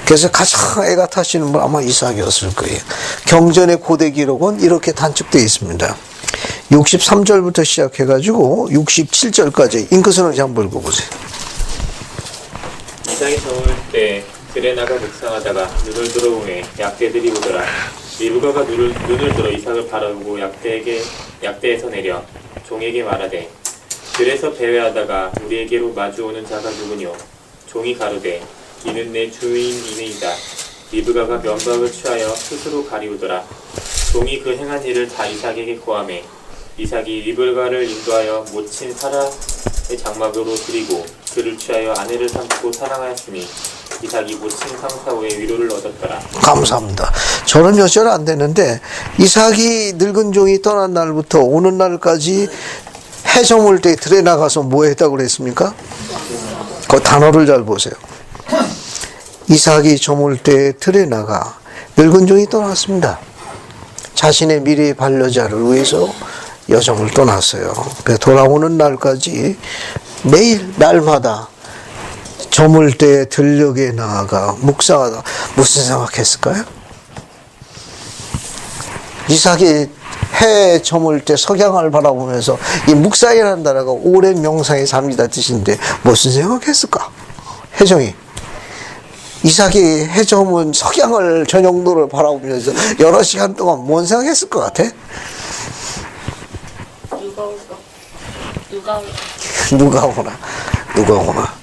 그래서 가장 애가 타시는 분 아마 이삭이었을 거예요. 경전의 고대 기록은 이렇게 단축되어 있습니다. 63절부터 시작해가지고 67절까지 잉크스는 한번 읽어보세요. 이삭이 저물 때 들에 나가 묵상하다가 눈을 들어보매 약대들이 오더라. 리브가가 눈을 들어 이삭을 바라보고 약대에서 내려 종에게 말하되 들에서 배회하다가 우리에게로 마주오는 자가 누구뇨? 종이 가로되 이는 내 주인이니이다. 리브가가 면박을 취하여 스스로 가리우더라. 종이 그 행한 일을 다 이삭에게 고하매 이삭이 리브가를 인도하여 모친 사라의 장막으로 들이고 그를 취하여 아내를 삼고 사랑하였으니 이삭이 모친 상사 후에 위로를 얻었더라. 감사합니다. 저는 몇 절 안 되는데 이삭이 늙은 종이 떠난 날부터 오는 날까지 해 저물 때 들에 나가서 뭐 했다고 그랬습니까? 그 단어를 잘 보세요. 이삭이 저물 때 들에 나가 늙은 종이 떠났습니다. 자신의 미래의 반려자를 위해서 여정을 떠났어요. 그래서 돌아오는 날까지 매일 날마다 저물 때 들녘에 나아가 묵상하다. 무슨 생각했을까요? 이삭이 해 저물 때 석양을 바라보면서 이 묵상이라는 단어가 오랜 명상의 삶이다 뜻인데 무슨 생각했을까? 혜정이 이삭이 해 저문 석양을 저녁노를 바라보면서 여러 시간 동안 뭔 생각했을 것 같아? 누가 오나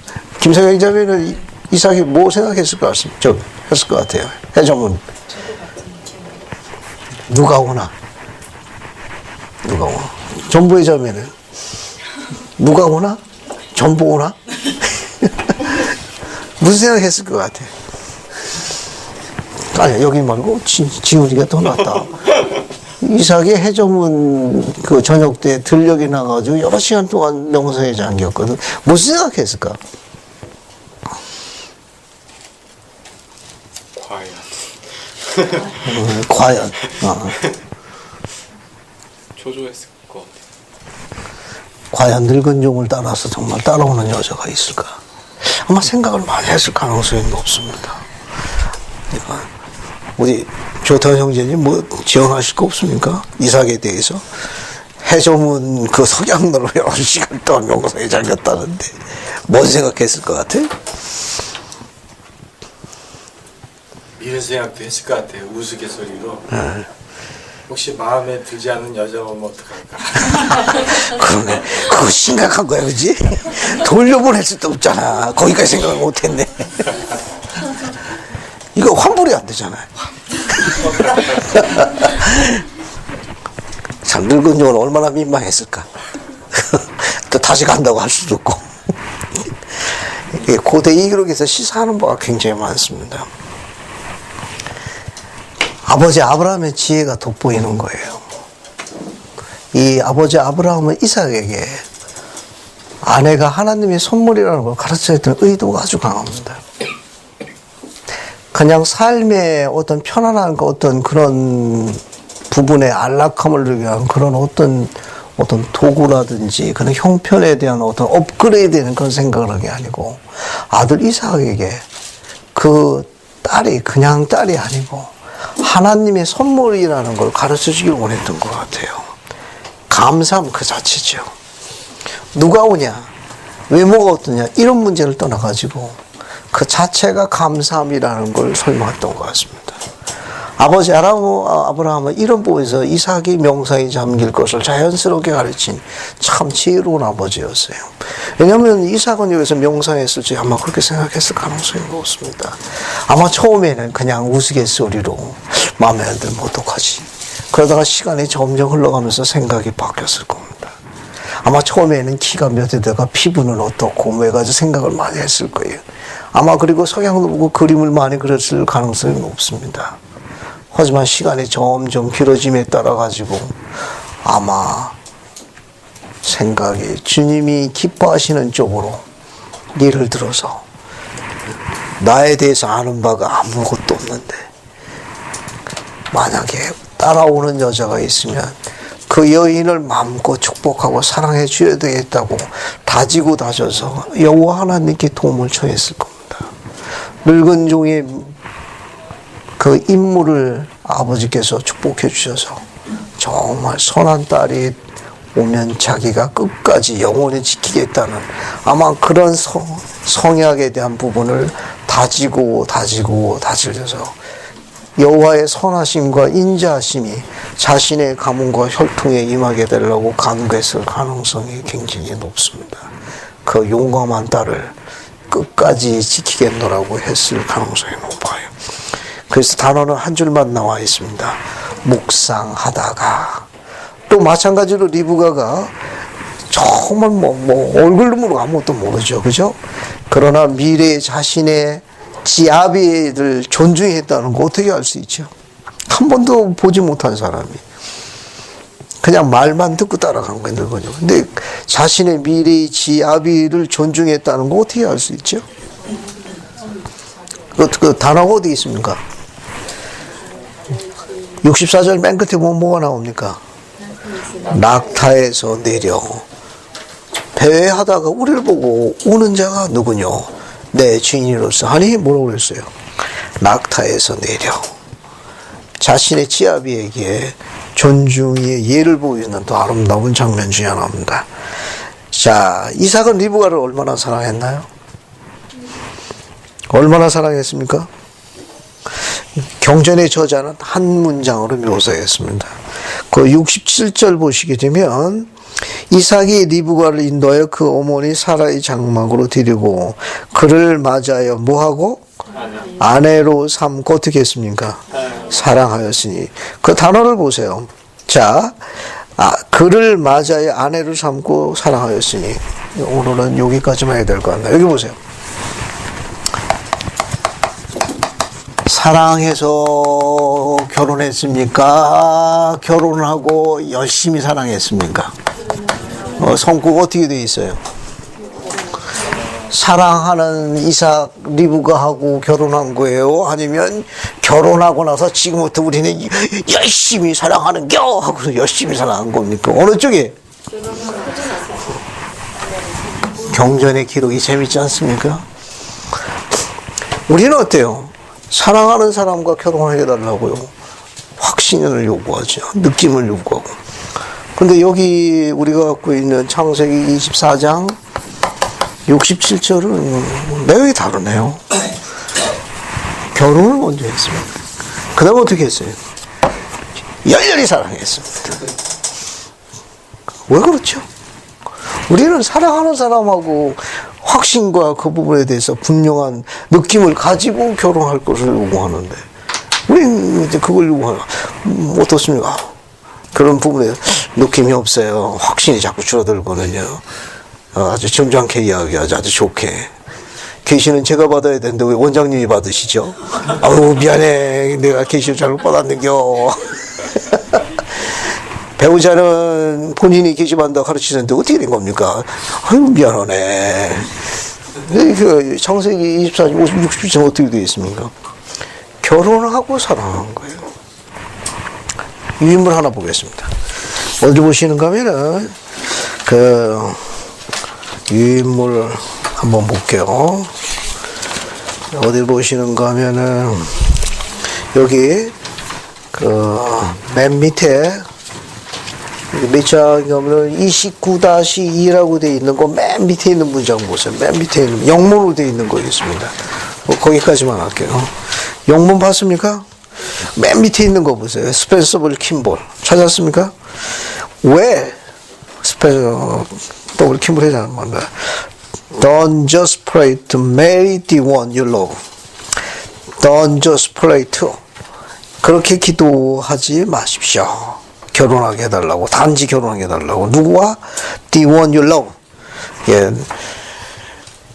김성영 자매는 이삭이 뭐 생각했을 것 같습니다. 했을 것 같아요. 해저문 누가 오나 전부의 자매는 누가 오나 전부 오나 무슨 생각했을 것 같아? 아니 여기 말고 지훈이가 더 낫다. 이삭이 해저문 그 저녁 때 들녘에 나가지고 여러 시간 동안 명상에 잠겼거든. 무슨 생각했을까? 과연. 초조했을 것 같아요. 과연 늙은 종을 따라서 정말 따라오는 여자가 있을까? 아마 생각을 많이 했을 가능성이 높습니다. 그러니까 우리 조태원 형제님 뭐 지원하실 거 없습니까? 이삭에 대해서 해저문 그 석양로로 여러 시간 동안 명상에 잠겼다는데 뭔 생각했을 것 같아? 이런 생각도 했을 것 같아요. 우스갯소리로. 혹시 마음에 들지 않는 여자 오면 어떡할까? 그러네. 그거 심각한 거야, 그지? 돌려보낼 수도 없잖아. 거기까지 생각을 못했네. 이거 환불이 안 되잖아요. 참 늙은 종은 얼마나 민망했을까. 또 다시 간다고 할 수도 없고. 고대 이기록에서 시사하는 바가 굉장히 많습니다. 아버지 아브라함의 지혜가 돋보이는 거예요. 이 아버지 아브라함은 이삭에게 아내가 하나님의 선물이라는 걸 가르쳐야 했던 의도가 아주 강합니다. 그냥 삶의 어떤 편안한 어떤 그런 부분의 안락함을 위한 그런 어떤 도구라든지 그런 형편에 대한 어떤 업그레이드되는 그런 생각을 한 게 아니고 아들 이삭에게 그 딸이 그냥 딸이 아니고 하나님의 선물이라는 걸 가르쳐 주길 원했던 것 같아요. 감사함 그 자체죠. 누가 오냐, 외모가 어떠냐 이런 문제를 떠나가지고 그 자체가 감사함이라는 걸 설명했던 것 같습니다. 아버지 아브라함은 이런 부분에서 이삭이 명상에 잠길 것을 자연스럽게 가르친 참 지혜로운 아버지였어요. 왜냐하면 이삭은 여기서 명상했을 때 아마 그렇게 생각했을 가능성이 높습니다. 아마 처음에는 그냥 우스갯소리로 마음에 안 들면 어떡하지? 그러다가 시간이 점점 흘러가면서 생각이 바뀌었을 겁니다. 아마 처음에는 키가 몇 대다가 피부는 어떻고 뭐 해가지고 생각을 많이 했을 거예요. 아마 그리고 성향도 보고 그림을 많이 그렸을 가능성이 높습니다. 하지만 시간이 점점 길어짐에 따라 가지고 아마 생각이 주님이 기뻐하시는 쪽으로, 예를 들어서 나에 대해서 아는 바가 아무것도 없는데 만약에 따라오는 여자가 있으면 그 여인을 마음껏 축복하고 사랑해 줘야 되겠다고 다지고 다져서 여호와 하나님께 도움을 청했을 겁니다. 늙은 종의 그 인물을 아버지께서 축복해 주셔서 정말 선한 딸이 오면 자기가 끝까지 영원히 지키겠다는 아마 그런 성약에 대한 부분을 다지셔서 여호와의 선하심과 인자하심이 자신의 가문과 혈통에 임하게 되려고 간구했을 가능성이 굉장히 높습니다. 그 용감한 딸을 끝까지 지키겠노라고 했을 가능성이 높아요. 그래서 단어는 한 줄만 나와 있습니다. 묵상하다가. 또 마찬가지로 리브가가 정말 얼굴로 모르고 아무것도 모르죠. 그죠? 그러나 미래의 자신의 지아비를 존중했다는 거 어떻게 알 수 있죠? 한 번도 보지 못한 사람이 그냥 말만 듣고 따라간 거예요. 늙은요. 근데 자신의 미래의 지아비를 존중했다는 거 어떻게 알 수 있죠? 그 단어가 어디 있습니까? 64절 맨 끝에 뭐가 나옵니까? 낙타에서 내려 배회하다가 우리를 보고 오는 자가 누구뇨? 내 주인으로서. 아니 뭐라고 그랬어요? 낙타에서 내려 자신의 지아비에게 존중의 예를 보이는 또 아름다운 장면 중에 하나입니다. 자, 이삭은 리브가를 얼마나 사랑했나요? 얼마나 사랑했습니까? 경전의 저자는 한 문장으로 묘사했습니다. 그 67절 보시게 되면 이삭이 리브가를 인도하여 그 어머니 사라의 장막으로 데리고 그를 맞아요. 뭐하고? 아내로 삼고 어떻게 했습니까? 사랑하였으니. 그 단어를 보세요. 자, 그를 맞아요. 아내로 삼고 사랑하였으니. 오늘은 여기까지만 해야 될 것 같나요? 여기 보세요. 사랑해서 결혼했습니까? 결혼하고 열심히 사랑했습니까? 성국 어떻게 되어 있어요? 사랑하는 이삭 리브가하고 결혼한 거예요? 아니면 결혼하고 나서 지금부터 우리는 열심히 사랑하는 겨 하고서 열심히 사랑한 겁니까? 어느 쪽에? 경전의 기록이 재밌지 않습니까? 우리는 어때요? 사랑하는 사람과 결혼을 해달라고요. 확신을 요구하죠. 느낌을 요구하고. 근데 여기 우리가 갖고 있는 창세기 24장 67절은 내용이 다르네요. 결혼을 먼저 했습니다. 그 다음에 어떻게 했어요? 열렬히 사랑했습니다. 왜 그렇죠? 우리는 사랑하는 사람하고 확신과 그 부분에 대해서 분명한 느낌을 가지고 결혼할 것을 요구하는데 우리는 이제 그걸 요구하는 어떻습니까? 그런 부분에 느낌이 없어요. 확신이 자꾸 줄어들거든요. 아주 점잖게 이야기하죠. 아주 좋게. 계시는 제가 받아야 되는데 왜 원장님이 받으시죠? 아우 미안해. 내가 계시를 잘못 받았는겨. 배우자는 본인이 계시받는다 가르치는데 어떻게 된 겁니까? 아유 미안하네. 그 창세기 24장 57장 어떻게 되어 있습니까? 결혼하고 사랑한 거예요. 유인물 하나 보겠습니다. 어디 보시는가 하면은 그 유인물 한번 볼게요. 어디 보시는가 하면은 여기 그 맨 밑에 몇 장이 오면 29-2라고 되어 있는 거 맨 밑에 있는 문장 보세요. 맨 밑에 있는 영문으로 되어 있는 거 있습니다. 거기까지만 할게요. 영문 봤습니까? 맨 밑에 있는 거 보세요. 스펜서블 킴볼. 찾았습니까? 왜 스펜서블 킴볼 해자는 건가? Don't just pray to marry the one you love. Don't just pray to. 그렇게 기도하지 마십시오. 결혼하게 해달라고. 단지 결혼하게 해달라고. 누구와? The one you love. 예.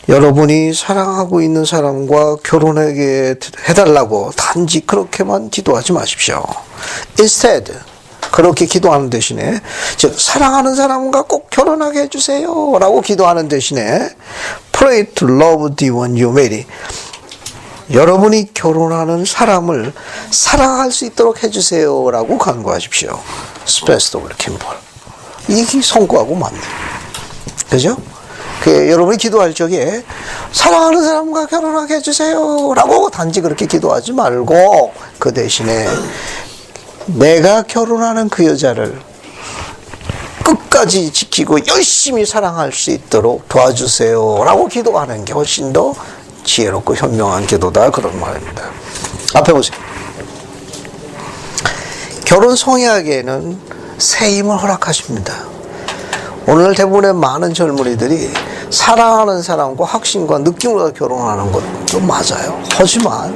여러분이 사랑하고 있는 사람과 결혼하게 해달라고 단지 그렇게만 기도하지 마십시오. Instead, 그렇게 기도하는 대신에, 즉 사랑하는 사람과 꼭 결혼하게 해주세요 라고 기도하는 대신에 Pray to love the one you marry. 여러분이 결혼하는 사람을 사랑할 수 있도록 해주세요 라고 간구하십시오. 스펜서블 킴볼. 이게 성구하고 맞네. 그죠? 여러분이 기도할 적에 사랑하는 사람과 결혼하게 해주세요 라고 단지 그렇게 기도하지 말고 그 대신에 내가 결혼하는 그 여자를 끝까지 지키고 열심히 사랑할 수 있도록 도와주세요 라고 기도하는 게 훨씬 더 지혜롭고 현명한 기도다, 그런 말입니다. 앞에 보세요. 결혼 성약에는 새 힘을 허락하십니다. 오늘 대부분의 많은 젊은이들이 사랑하는 사람과 확신과 느낌으로 결혼하는 것도 맞아요. 하지만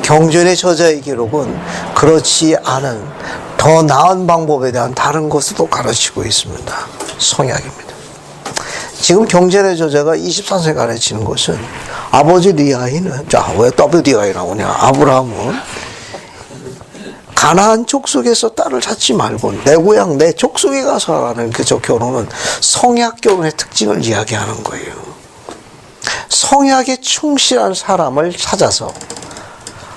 경전의 저자의 기록은 그렇지 않은 더 나은 방법에 대한 다른 것도 가르치고 있습니다. 성약입니다. 지금 경전의 저자가 24세 가르치는 것은 아버지 리아이는, 자, 왜 WDI 나오냐? 아브라함은 가나안 족속에서 딸을 찾지 말고 내 고향 내 족속에 가서 하는 저 결혼은 성약 결혼의 특징을 이야기하는 거예요. 성약에 충실한 사람을 찾아서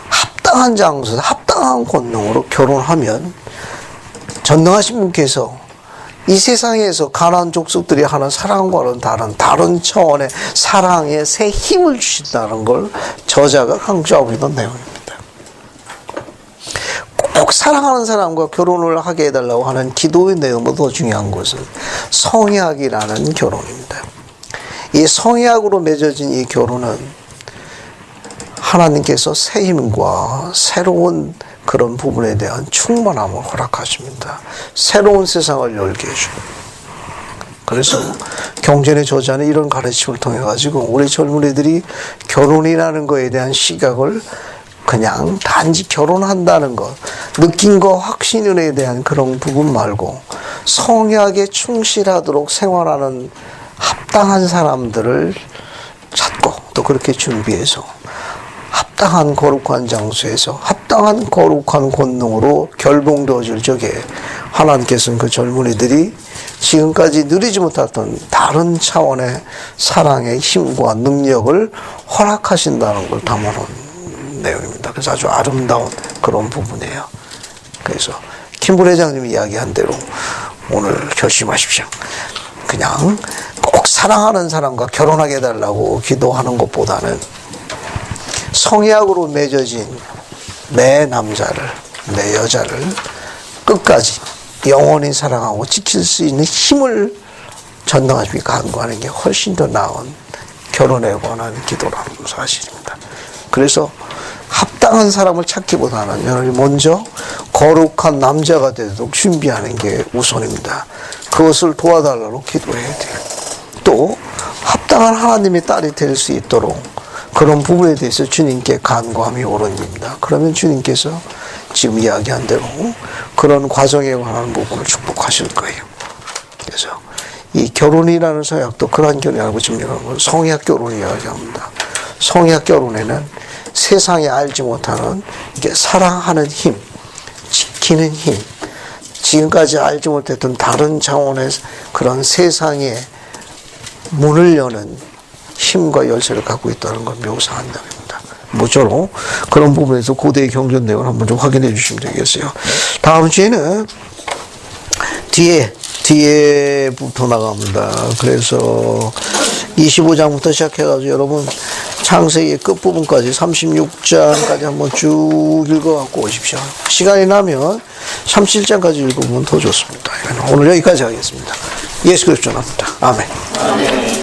합당한 장소에서 합당한 권능으로 결혼하면 전능하신 분께서 이 세상에서 가나안 족속들이 하는 사랑과는 다른 차원의 사랑에 새 힘을 주신다는 걸 저자가 강조하고 있는 내용입니다. 꼭 사랑하는 사람과 결혼을 하게 해달라고 하는 기도의 내용보다 더 중요한 것은 성약이라는 결혼입니다. 이 성약으로 맺어진 이 결혼은 하나님께서 새 힘과 새로운 그런 부분에 대한 충만함을 허락하십니다. 새로운 세상을 열게 해줍니다. 그래서 경전의 저자는 이런 가르침을 통해 가지고 우리 젊은이들이 결혼이라는 것에 대한 시각을 그냥 단지 결혼한다는 것, 느낌과 확신에 대한 그런 부분 말고 성약에 충실하도록 생활하는 합당한 사람들을 찾고 또 그렇게 준비해서 합당한 거룩한 장소에서 합당한 거룩한 권능으로 결봉되어질 적에 하나님께서는 그 젊은이들이 지금까지 누리지 못했던 다른 차원의 사랑의 힘과 능력을 허락하신다는 걸 담아놓은 내용입니다. 그래서 아주 아름다운 그런 부분이에요. 그래서 김부 회장님이 이야기한 대로 오늘 결심하십시오. 그냥 꼭 사랑하는 사람과 결혼하게 해달라고 기도하는 것보다는 성약으로 맺어진 내 남자를, 내 여자를 끝까지 영원히 사랑하고 지킬 수 있는 힘을 전능하시게 간구하는 게 훨씬 더 나은 결혼에 관한 기도라는 사실입니다. 그래서 합당한 사람을 찾기보다는 먼저 거룩한 남자가 되도록 준비하는 게 우선입니다. 그것을 도와달라고 기도해야 돼요. 또 합당한 하나님의 딸이 될 수 있도록 그런 부분에 대해서 주님께 간구함이 옳은 일입니다. 그러면 주님께서 지금 이야기한 대로 그런 과정에 관한 부분을 축복하실 거예요. 그래서 이 결혼이라는 서약도 그러한 결혼이라고 지금 성약 결혼을 이야기합니다. 성약 결혼에는 세상에 알지 못하는 이게 사랑하는 힘, 지키는 힘, 지금까지 알지 못했던 다른 차원의 그런 세상의 문을 여는 힘과 열쇠를 갖고 있다는 걸 묘사한답니다. 모쪼록 그런 부분에서 고대의 경전 내용을 한번 좀 확인해 주시면 되겠어요. 다음 주에는 뒤에부터 나갑니다. 그래서 25장부터 시작해가지고 여러분 창세기 끝부분까지 36장까지 한번 쭉 읽어갖고 오십시오. 시간이 나면 37장까지 읽어보면 더 좋습니다. 오늘 여기까지 하겠습니다. 예수 그리스도 나옵니다. 아멘.